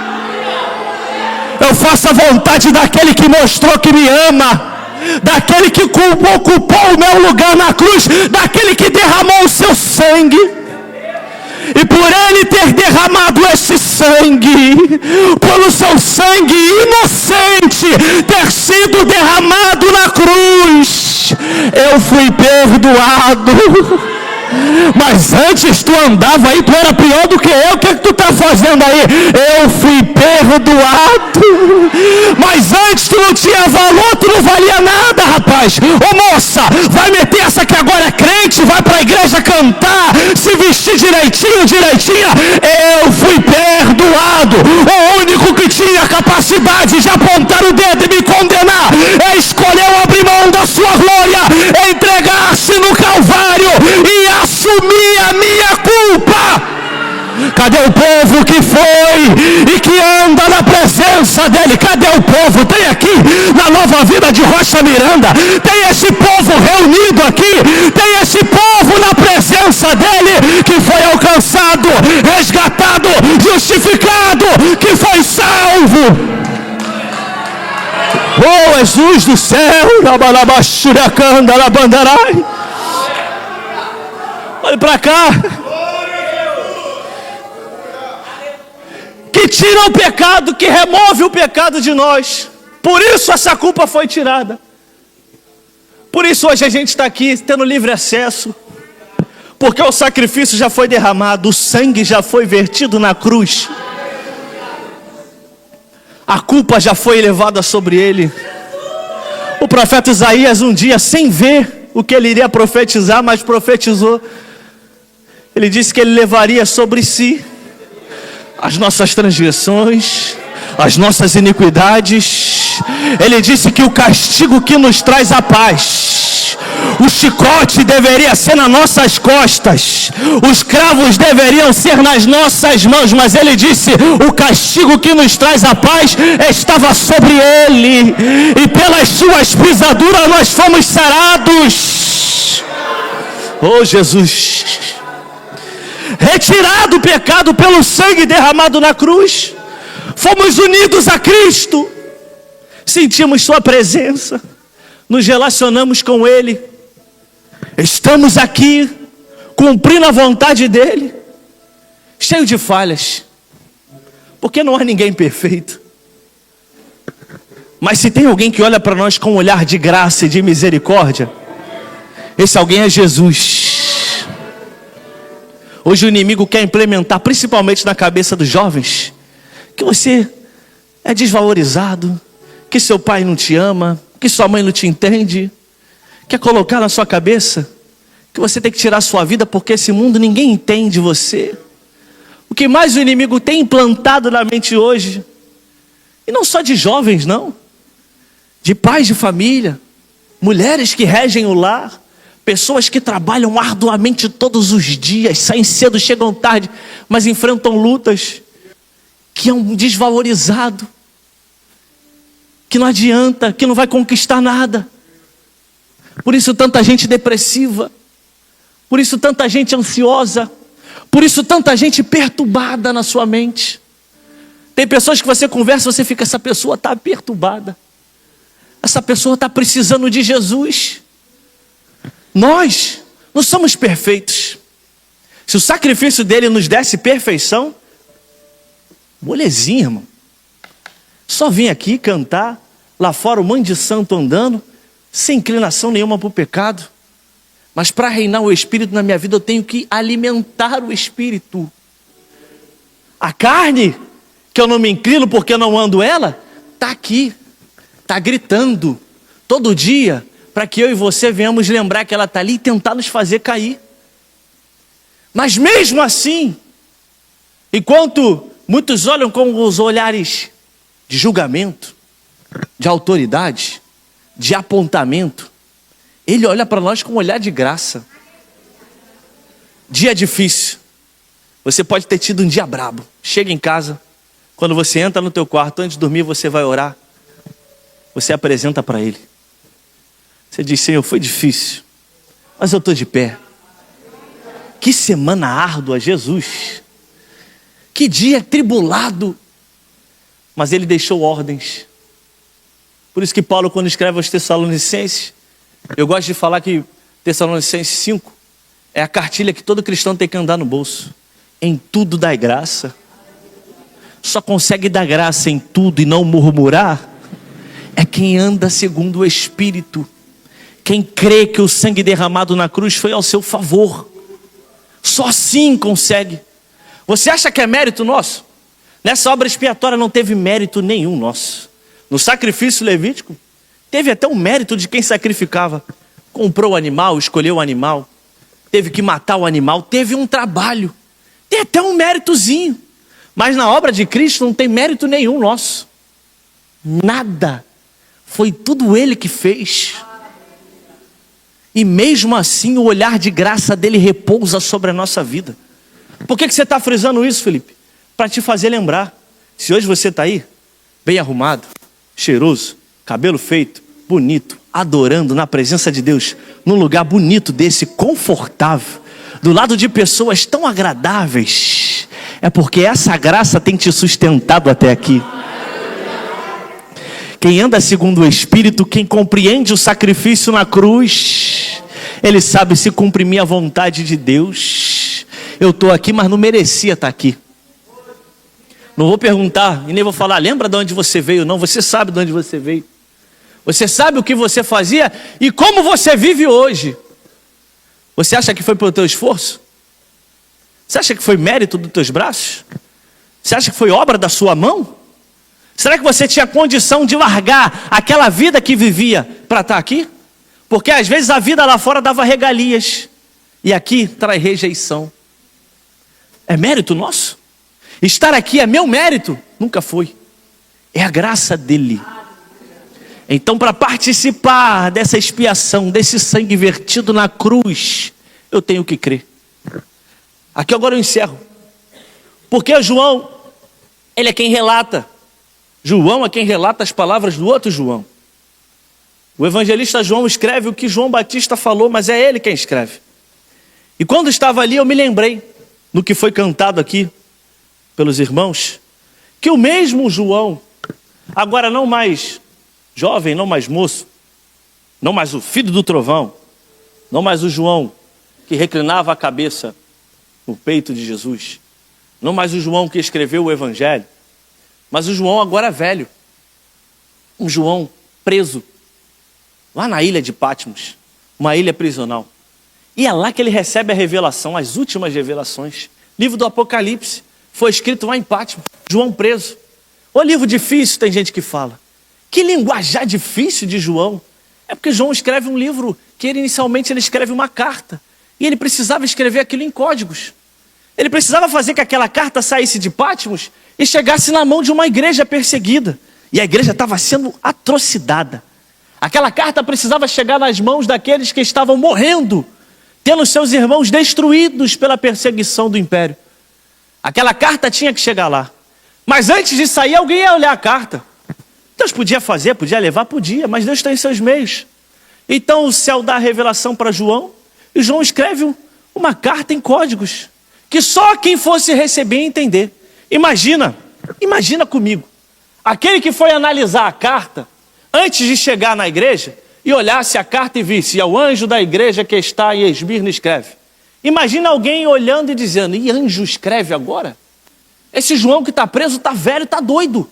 Eu faço a vontade daquele que mostrou que me ama, daquele que ocupou o meu lugar na cruz, daquele que derramou o seu sangue. E por ele ter derramado esse sangue, pelo seu sangue inocente ter sido derramado na cruz, eu fui perdoado. Mas antes tu andava aí, tu era pior do que eu. O que é que tu está fazendo aí? Eu fui perdoado. Mas antes tu não tinha valor, tu não valia nada, rapaz. Ô moça, vai meter essa que agora é crente, vai para a igreja cantar, se vestir direitinha. Eu fui perdoado. O único que tinha a capacidade de apontar o dedo e me condenar, escolheu abrir mão da sua glória, entregar-se no Calvário e assumir a minha culpa. Cadê o povo que foi e que anda na presença dele? Cadê o povo? Tem aqui na Nova Vida de Rocha Miranda, tem esse povo reunido aqui, tem esse povo na presença dele, que foi alcançado, resgatado, justificado, que foi salvo. Oh, Jesus do céu, olha para cá. que tira o pecado, que remove o pecado de nós. Por isso essa culpa foi tirada. Por isso hoje a gente está aqui tendo livre acesso. Porque o sacrifício já foi derramado, o sangue já foi vertido na cruz. A culpa já foi elevada sobre ele. O profeta Isaías um dia, sem ver o que ele iria profetizar, mas profetizou. Ele disse que ele levaria sobre si as nossas transgressões, as nossas iniquidades. Ele disse que o castigo que nos traz a paz, o chicote deveria ser nas nossas costas, os cravos deveriam ser nas nossas mãos, mas ele disse, o castigo que nos traz a paz estava sobre ele, e pelas suas pisaduras nós fomos sarados. Oh Jesus, retirado o pecado pelo sangue derramado na cruz, fomos unidos a Cristo, sentimos sua presença, nos relacionamos com ele, estamos aqui cumprindo a vontade dele, cheio de falhas, porque não há ninguém perfeito. Mas se tem alguém que olha para nós com um olhar de graça e de misericórdia, esse alguém é Jesus. Hoje o inimigo quer implementar, principalmente na cabeça dos jovens, que você é desvalorizado, que seu pai não te ama, que sua mãe não te entende. Quer colocar na sua cabeça que você tem que tirar a sua vida porque esse mundo ninguém entende você. O que mais o inimigo tem implantado na mente hoje, e não só de jovens não, de pais de família, mulheres que regem o lar, pessoas que trabalham arduamente todos os dias, saem cedo, chegam tarde, mas enfrentam lutas, que é um desvalorizado, que não adianta, que não vai conquistar nada. Por isso tanta gente depressiva, por isso tanta gente ansiosa, por isso tanta gente perturbada na sua mente. Tem pessoas que você conversa, você fica, essa pessoa está perturbada, essa pessoa está precisando de Jesus. Nós não somos perfeitos. Se o sacrifício dele nos desse perfeição, molezinha, irmão. Só vim aqui cantar, lá fora um monte de santo andando, sem inclinação nenhuma para o pecado. Mas para reinar o Espírito na minha vida, eu tenho que alimentar o Espírito. A carne, que eu não me inclino porque eu não ando ela, está aqui, está gritando, todo dia, para que eu e você venhamos lembrar que ela está ali e tentar nos fazer cair. Mas mesmo assim, enquanto muitos olham com os olhares de julgamento, de autoridade, de apontamento, ele olha para nós com um olhar de graça. Dia difícil, você pode ter tido um dia brabo, chega em casa, quando você entra no teu quarto, antes de dormir você vai orar, você apresenta para ele, você diz, Senhor, foi difícil, mas eu estou de pé. Que semana árdua, Jesus, que dia tribulado, mas ele deixou ordens. Por isso que Paulo, quando escreve aos Tessalonicenses, eu gosto de falar que Tessalonicenses 5 é a cartilha que todo cristão tem que andar no bolso. Em tudo dai graça. Só consegue dar graça em tudo e não murmurar é quem anda segundo o Espírito, quem crê que o sangue derramado na cruz foi ao seu favor. Só assim consegue. Você acha que é mérito nosso? Nessa obra expiatória não teve mérito nenhum nosso. No sacrifício levítico, teve até um mérito de quem sacrificava. Comprou o animal, escolheu o animal, teve que matar o animal, teve um trabalho, tem até um méritozinho. Mas na obra de Cristo não tem mérito nenhum nosso. Nada. Foi tudo ele que fez. E mesmo assim o olhar de graça dele repousa sobre a nossa vida. Por que você está frisando isso, Felipe? Para te fazer lembrar. Se hoje você está aí, bem arrumado, cheiroso, cabelo feito, bonito, adorando na presença de Deus, num lugar bonito desse, confortável, do lado de pessoas tão agradáveis, é porque essa graça tem te sustentado até aqui. Quem anda segundo o Espírito, quem compreende o sacrifício na cruz, ele sabe se cumprir a vontade de Deus. Eu estou aqui, mas não merecia estar aqui. Não vou perguntar e nem vou falar, lembra de onde você veio? Não, você sabe de onde você veio. Você sabe o que você fazia e como você vive hoje. Você acha que foi pelo teu esforço? Você acha que foi mérito dos teus braços? Você acha que foi obra da sua mão? Será que você tinha condição de largar aquela vida que vivia para estar aqui? Porque às vezes a vida lá fora dava regalias e aqui traz rejeição. É mérito nosso? Estar aqui é meu mérito? Nunca foi. É a graça dele. Então, para participar dessa expiação, desse sangue vertido na cruz, eu tenho que crer. Aqui agora eu encerro. Porque João, ele é quem relata. João é quem relata as palavras do outro João. O evangelista João escreve o que João Batista falou, mas é ele quem escreve. E quando estava ali, eu me lembrei, no que foi cantado aqui pelos irmãos, que o mesmo João, agora não mais jovem, não mais moço, não mais o filho do trovão, não mais o João que reclinava a cabeça no peito de Jesus, não mais o João que escreveu o evangelho, mas o João agora velho, um João preso, lá na ilha de Patmos, uma ilha prisional. E é lá que ele recebe a revelação, as últimas revelações. Livro do Apocalipse foi escrito lá em Patmos, João preso. O livro difícil, tem gente que fala. Que linguajar difícil de João. É porque João escreve um livro que inicialmente ele escreve uma carta. E ele precisava escrever aquilo em códigos. Ele precisava fazer que aquela carta saísse de Patmos e chegasse na mão de uma igreja perseguida. E a igreja estava sendo atrocidada. Aquela carta precisava chegar nas mãos daqueles que estavam morrendo, tendo seus irmãos destruídos pela perseguição do império. Aquela carta tinha que chegar lá. Mas antes de sair, alguém ia olhar a carta. Deus podia fazer, podia levar, podia, mas Deus tem seus meios. Então o céu dá a revelação para João, e João escreve uma carta em códigos, que só quem fosse receber e entender. Imagina comigo, aquele que foi analisar a carta, antes de chegar na igreja, e olhasse a carta e visse, é o anjo da igreja que está em Esmirna escreve. Imagina alguém olhando e dizendo, e anjo escreve agora? Esse João que está preso, está velho, está doido.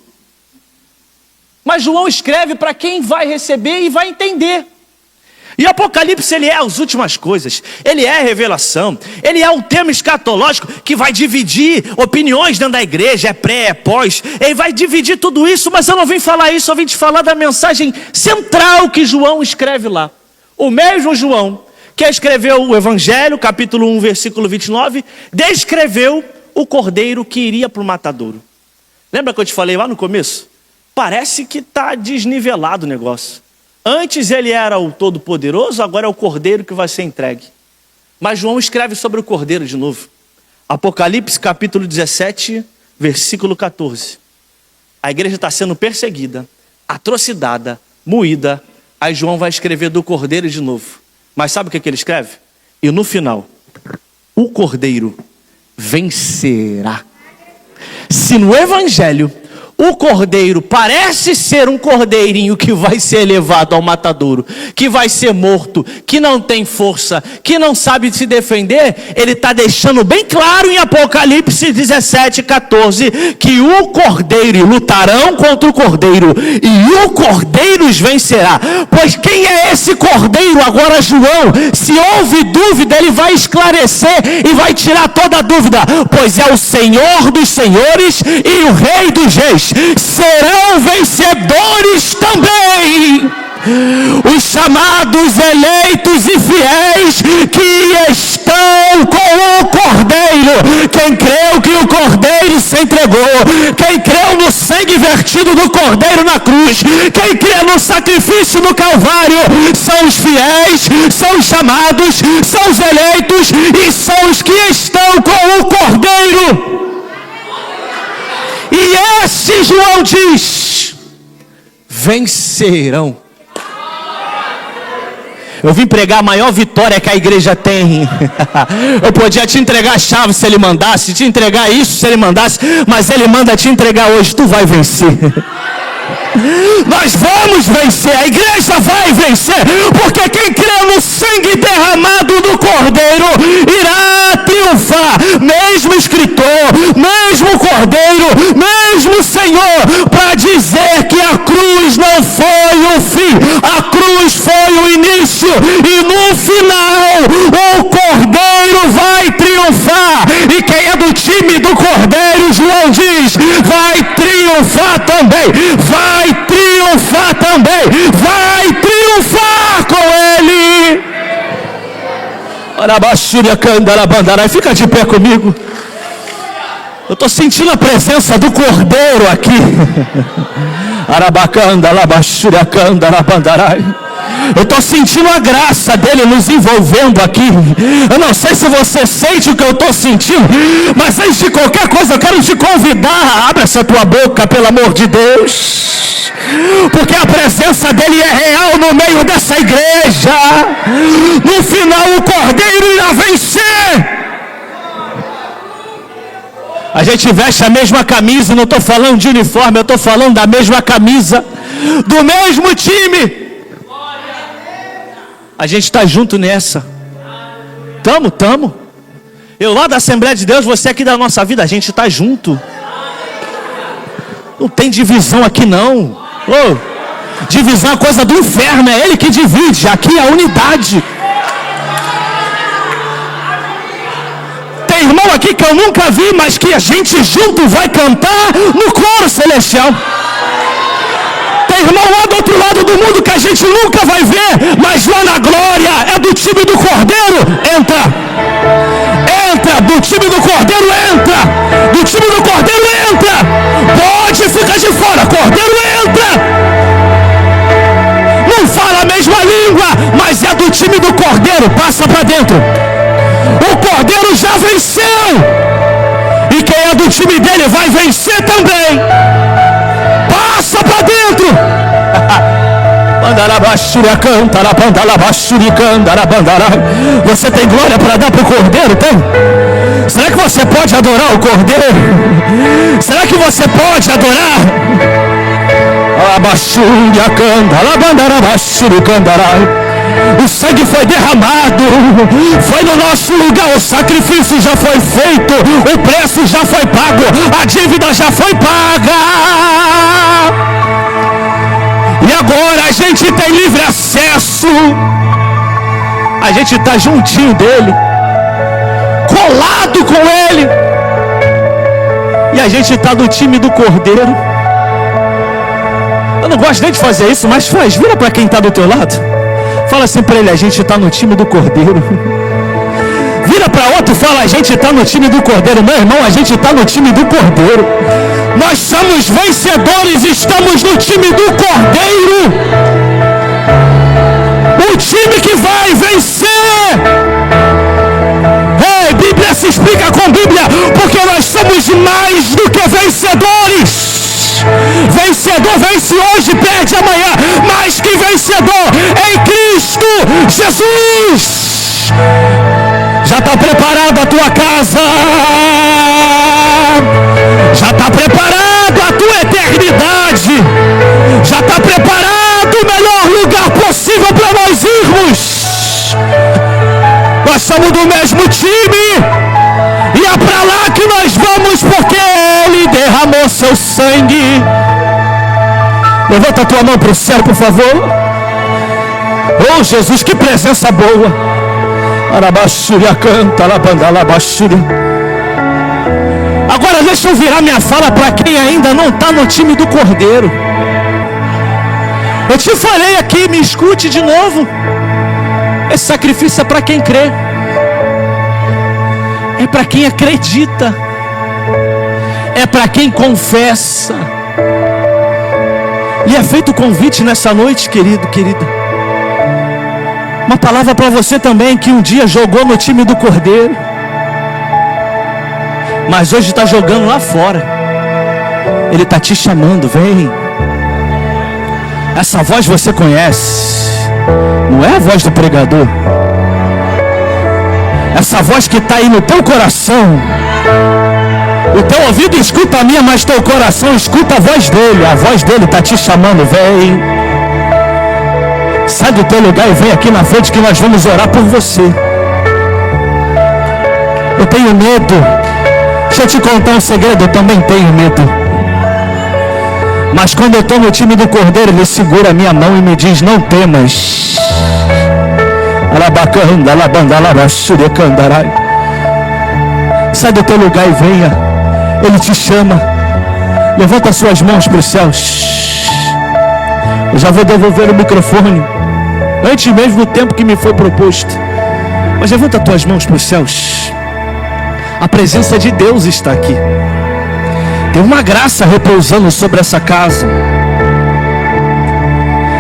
Mas João escreve para quem vai receber e vai entender. E Apocalipse, ele é as últimas coisas, ele é a revelação, ele é um tema escatológico que vai dividir opiniões dentro da igreja, é pré, é pós, ele vai dividir tudo isso, mas eu não vim falar isso, eu vim te falar da mensagem central que João escreve lá. O mesmo João que escreveu o Evangelho, capítulo 1, versículo 29, descreveu o cordeiro que iria para o matadouro. Lembra que eu te falei lá no começo? Parece que está desnivelado o negócio. Antes ele era o Todo-Poderoso, agora é o Cordeiro que vai ser entregue. Mas João escreve sobre o Cordeiro de novo. Apocalipse capítulo 17, versículo 14. A igreja está sendo perseguida, atrocidada, moída. Aí João vai escrever do Cordeiro de novo. Mas sabe o que ele escreve? E no final, o Cordeiro vencerá. Se no Evangelho o cordeiro parece ser um cordeirinho que vai ser levado ao matadouro, que vai ser morto, que não tem força, que não sabe se defender, ele está deixando bem claro em Apocalipse 17, 14, que o cordeiro, lutarão contra o cordeiro, e o cordeiro os vencerá. Pois quem é esse cordeiro? Agora João, se houve dúvida, ele vai esclarecer e vai tirar toda a dúvida, pois é o Senhor dos senhores e o Rei dos reis. Serão vencedores também os chamados, eleitos e fiéis que estão com o Cordeiro. Quem creu que o Cordeiro se entregou, quem creu no sangue vertido do Cordeiro na cruz, quem crê no sacrifício do Calvário, são os fiéis, são os chamados, são os eleitos e são os que estão com o Cordeiro. E esse João diz, vencerão. Eu vim pregar a maior vitória que a igreja tem. Eu podia te entregar a chave se ele mandasse, te entregar isso se ele mandasse, mas ele manda te entregar hoje, tu vai vencer. Nós vamos vencer, a igreja vai vencer, porque quem crê no sangue derramado do Cordeiro irá triunfar. Mesmo escritor, mesmo Cordeiro, mesmo Senhor, para dizer que a cruz não foi o fim, a cruz foi o início, e no final o Cordeiro vai triunfar. E quem é do time do Cordeiro, João diz, vai triunfar também, vai triunfar também, vai triunfar com ele. Fica de pé comigo. Eu estou sentindo a presença do Cordeiro aqui. Eu estou sentindo a graça dele nos envolvendo aqui. Eu não sei se você sente o que eu estou sentindo, mas antes de qualquer coisa eu quero te convidar. Abra essa tua boca, pelo amor de Deus, porque a presença dele é real no meio dessa igreja. No final o Cordeiro irá vencer. A gente veste a mesma camisa, não estou falando de uniforme, eu estou falando da mesma camisa, do mesmo time. A gente está junto nessa. Tamo. Eu lá da Assembleia de Deus, você aqui da nossa vida, a gente está junto. Não tem divisão aqui não. Divisão é coisa do inferno, é ele que divide. Aqui é a unidade. Tem irmão aqui que eu nunca vi, mas que a gente junto vai cantar no coro celestial. Tem irmão lá do outro lado do mundo que a gente nunca vai ver, mas lá na glória é do time do Cordeiro. Entra, do time do Cordeiro entra, do time do Cordeiro entra. Pode ficar de fora, Cordeiro entra. Não fala a mesma língua, mas é do time do Cordeiro, passa para dentro. O Cordeiro já venceu, e quem é do time dele vai vencer também. Passa para dentro. Você tem glória para dar para o Cordeiro? Tem? Será que você pode adorar o Cordeiro? Será que você pode adorar? O sangue foi derramado, foi no nosso lugar, o sacrifício já foi feito, o preço já foi pago, a dívida já foi paga. E agora a gente tem livre acesso. A gente está juntinho dele, colado com ele, e a gente está do time do Cordeiro. Eu não gosto nem de fazer isso, mas faz. Vira para quem está do teu lado, fala assim para ele: a gente está no time do Cordeiro. Vira para outro e fala: a gente está no time do Cordeiro. Meu irmão, a gente está no time do Cordeiro. Nós somos vencedores, estamos no time do Cordeiro. O time que vai vencer. Bíblia se explica com Bíblia, porque nós somos mais do que vencedores. Vencedor vence hoje, perde amanhã, mais que vencedor em Cristo Jesus. Já está preparada a tua casa, já está preparado a tua eternidade, já está preparado o melhor lugar possível para nós irmos. Nós somos do mesmo time, e é para lá que nós vamos, porque ele derramou seu sangue. Levanta a tua mão para o céu, por favor. Oh Jesus, que presença boa. Agora deixa eu virar minha fala para quem ainda não está no time do Cordeiro. Eu te falei aqui, me escute de novo. Esse sacrifício é para quem crê, é para quem acredita, é para quem confessa. E é feito o convite nessa noite, querido, querida. Uma palavra para você também que um dia jogou no time do Cordeiro, mas hoje está jogando lá fora. Ele está te chamando, vem. Essa voz você conhece, não é a voz do pregador. Essa voz que está aí no teu coração, O teu ouvido escuta a minha, mas teu coração escuta a voz dele. A voz dele está te chamando, vem. Sai do teu lugar e vem aqui na frente que nós vamos orar por você. Eu tenho medo. Deixa eu te contar um segredo, eu também tenho medo. Mas quando eu estou no time do Cordeiro, ele segura a minha mão e me diz, não temas. Sai do teu lugar e venha. Ele te chama. Levanta suas mãos para os céus. Eu já vou devolver o microfone antes mesmo do tempo que me foi proposto. Mas levanta tuas mãos para os céus. A presença de Deus está aqui. Tem uma graça repousando sobre essa casa.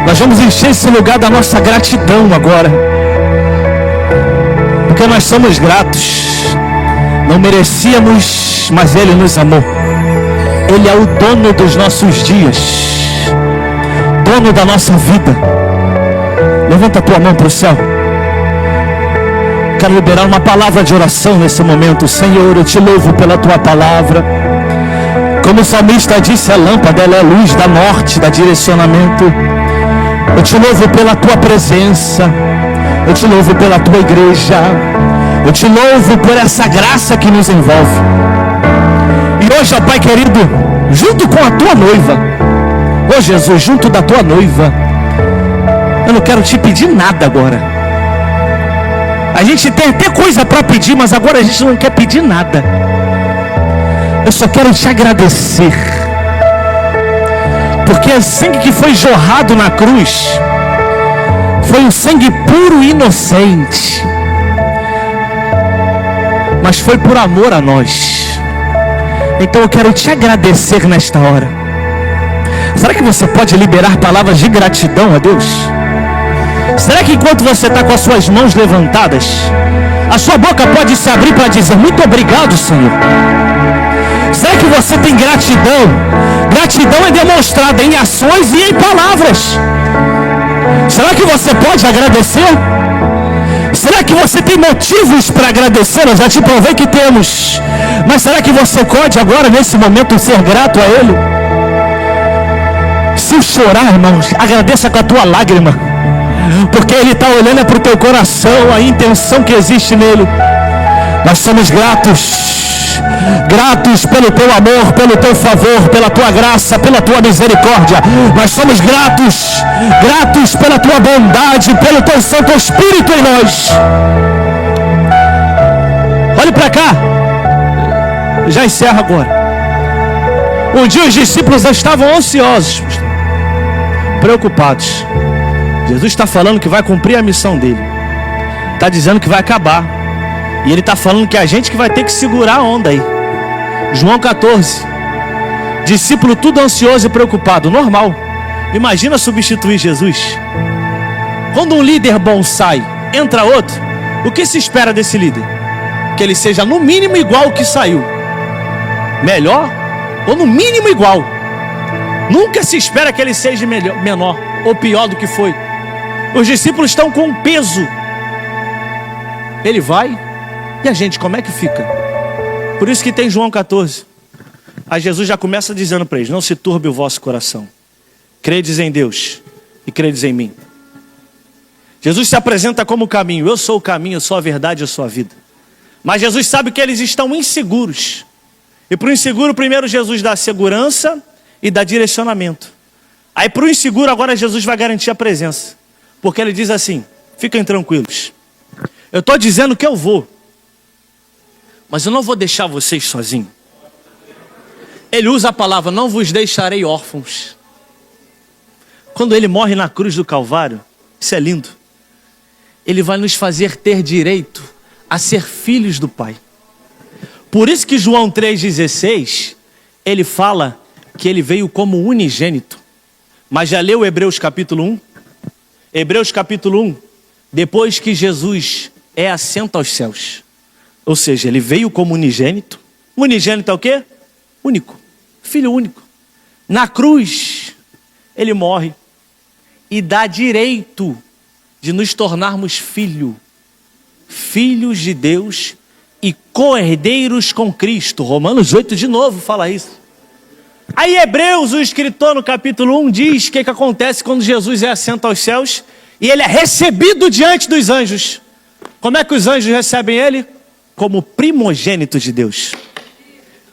Nós vamos encher esse lugar da nossa gratidão agora, porque nós somos gratos. Não merecíamos, mas Ele nos amou. Ele é o dono dos nossos dias, dono da nossa vida. Levanta a tua mão para o céu. Quero liberar uma palavra de oração nesse momento. Senhor, eu te louvo pela tua palavra. Como o salmista disse, a lâmpada, ela é a luz da norte, da direcionamento. Eu te louvo pela tua presença. Eu te louvo pela tua igreja. Eu te louvo por essa graça que nos envolve. E hoje, ó Pai querido, junto com a tua noiva, ô Jesus, junto da tua noiva, eu não quero te pedir nada agora. A gente tem até coisa para pedir, mas agora a gente não quer pedir nada. Eu só quero te agradecer, porque o sangue que foi jorrado na cruz foi um sangue puro e inocente, mas foi por amor a nós. Então eu quero te agradecer nesta hora. Será que você pode liberar palavras de gratidão a Deus? Será que enquanto você está com as suas mãos levantadas, a sua boca pode se abrir para dizer muito obrigado, Senhor? Será que você tem gratidão? Gratidão é demonstrada em ações e em palavras. Será que você pode agradecer? Será que você tem motivos para agradecer? Eu já te provei que temos. Mas será que você pode agora, nesse momento, ser grato a Ele? Se chorar, irmãos, agradeça com a tua lágrima, porque Ele está olhando para o teu coração, a intenção que existe nele. Nós somos gratos, gratos pelo teu amor, pelo teu favor, pela tua graça, pela tua misericórdia. Nós somos gratos, gratos pela tua bondade, pelo teu Santo Espírito em nós. Olhe para cá, já encerro agora. Um dia os discípulos estavam ansiosos, preocupados. Jesus está falando que vai cumprir a missão dele, está dizendo que vai acabar, e ele está falando que é a gente que vai ter que segurar a onda aí. João 14, discípulo tudo ansioso e preocupado, normal. Imagina substituir Jesus. Quando um líder bom sai, entra outro, o que se espera desse líder? Que ele seja no mínimo igual ao que saiu, melhor ou no mínimo igual. Nunca se espera que ele seja menor ou pior do que foi. Os discípulos estão com peso. Ele vai, e a gente como é que fica? Por isso que tem João 14. Aí Jesus já começa dizendo para eles: não se turbe o vosso coração. Credes em Deus e credes em mim. Jesus se apresenta como o caminho. Eu sou o caminho, eu sou a verdade, eu sou a vida. Mas Jesus sabe que eles estão inseguros. E para o inseguro, primeiro Jesus dá segurança e dá direcionamento. Aí para o inseguro, agora Jesus vai garantir a presença. Porque ele diz assim: fiquem tranquilos. Eu estou dizendo que eu vou, mas eu não vou deixar vocês sozinhos. Ele usa a palavra: não vos deixarei órfãos. Quando ele morre na cruz do Calvário, isso é lindo. Ele vai nos fazer ter direito a ser filhos do Pai. Por isso que João 3,16, ele fala que ele veio como unigênito. Mas já leu Hebreus capítulo 1? Hebreus capítulo 1, depois que Jesus é assento aos céus. Ou seja, ele veio como unigênito. Unigênito é o quê? Único, filho único. Na cruz, ele morre e dá direito de nos tornarmos filhos de Deus e co-herdeiros com Cristo. Romanos 8 de novo fala isso. Aí Hebreus, o escritor no capítulo 1 diz o que acontece quando Jesus é assento aos céus e ele é recebido diante dos anjos. Como é que os anjos recebem ele? Como primogênito de Deus.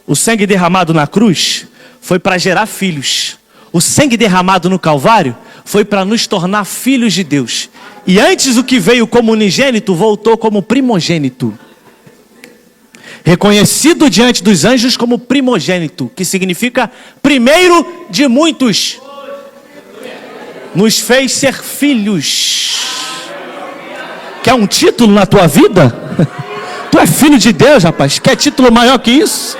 O sangue derramado na cruz foi para gerar filhos. O sangue derramado no Calvário foi para nos tornar filhos de Deus. E antes o que veio como unigênito voltou como primogênito. Reconhecido diante dos anjos como primogênito, que significa primeiro de muitos. Nos fez ser filhos. Quer um título na tua vida? Tu é filho de Deus, rapaz. Quer título maior que isso?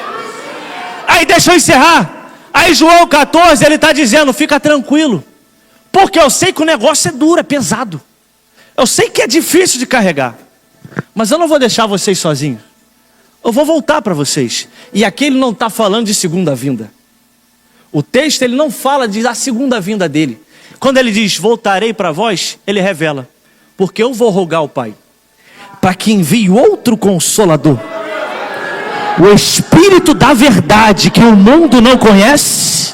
Aí deixa eu encerrar. Aí João 14, ele está dizendo, fica tranquilo. Porque eu sei que o negócio é duro, é pesado. Eu sei que é difícil de carregar. Mas eu não vou deixar vocês sozinhos. Eu vou voltar para vocês. E aqui ele não está falando de segunda vinda. O texto ele não fala da segunda vinda dele. Quando ele diz, voltarei para vós, ele revela. Porque eu vou rogar ao Pai, para que envie outro Consolador. O Espírito da verdade, que o mundo não conhece,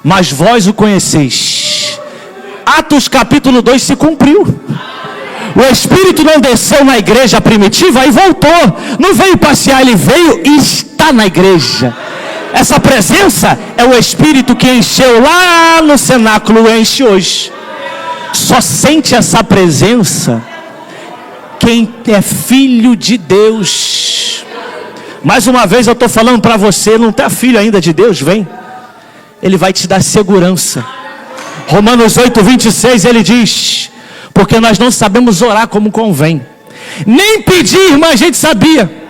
mas vós o conheceis. Atos capítulo 2 se cumpriu. O Espírito não desceu na igreja primitiva e voltou. Não veio passear, ele veio e está na igreja. Essa presença é o Espírito que encheu lá no cenáculo e enche hoje. Só sente essa presença quem é filho de Deus. Mais uma vez eu estou falando para você, não está filho ainda de Deus? Vem. Ele vai te dar segurança. Romanos 8, 26 ele diz, porque nós não sabemos orar como convém, nem pedir, mas a gente sabia.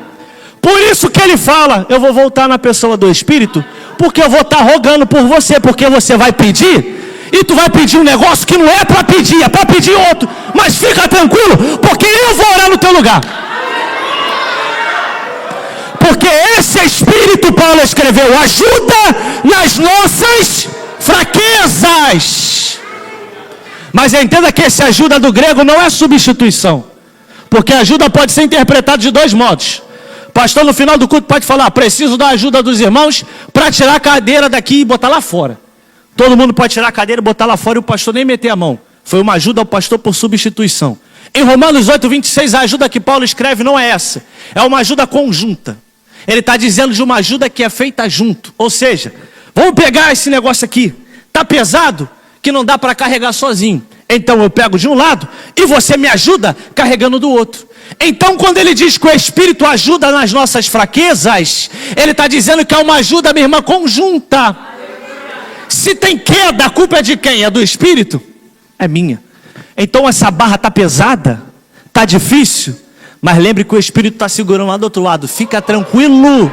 Por isso que ele fala, eu vou voltar na pessoa do Espírito, porque eu vou estar rogando por você, porque você vai pedir, e tu vai pedir um negócio que não é para pedir, é para pedir outro. Mas fica tranquilo, porque eu vou orar no teu lugar. Porque esse Espírito, Paulo escreveu, ajuda nas nossas fraquezas. Mas entenda que esse ajuda do grego não é substituição. Porque ajuda pode ser interpretado de dois modos. Pastor, no final do culto pode falar, preciso da ajuda dos irmãos para tirar a cadeira daqui e botar lá fora. Todo mundo pode tirar a cadeira e botar lá fora e o pastor nem meter a mão. Foi uma ajuda ao pastor por substituição. Em Romanos 8, 26, a ajuda que Paulo escreve não é essa. É uma ajuda conjunta. Ele está dizendo de uma ajuda que é feita junto. Ou seja, vamos pegar esse negócio aqui. Está pesado que não dá para carregar sozinho. Então eu pego de um lado e você me ajuda carregando do outro. Então quando ele diz que o Espírito ajuda nas nossas fraquezas, ele está dizendo que é uma ajuda, minha irmã, conjunta. Se tem queda, a culpa é de quem? É do Espírito? É minha. Então essa barra está pesada, está difícil, mas lembre que o Espírito está segurando lá do outro lado. Fica tranquilo,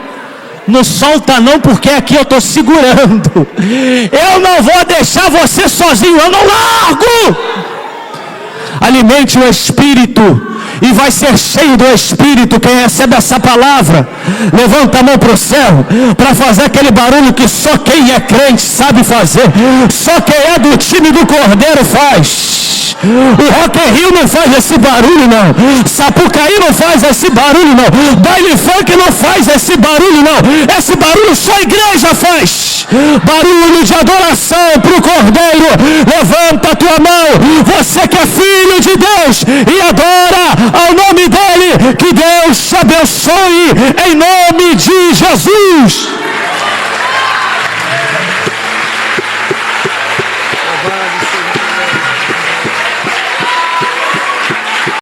não solta não, porque aqui eu estou segurando. Eu não vou deixar você sozinho, eu não largo. Alimente o Espírito e vai ser cheio do Espírito. Quem recebe essa palavra, levanta a mão para o céu, para fazer aquele barulho que só quem é crente sabe fazer, só quem é do time do Cordeiro faz. O Rock in Rio não faz esse barulho não, Sapucaí não faz esse barulho não, baile funk não faz esse barulho não, esse barulho só a igreja faz. Barulho de adoração para o Cordeiro. Levanta a tua mão, você que é filho de Deus, e adora ao nome dele. Que Deus te abençoe em nome de Jesus.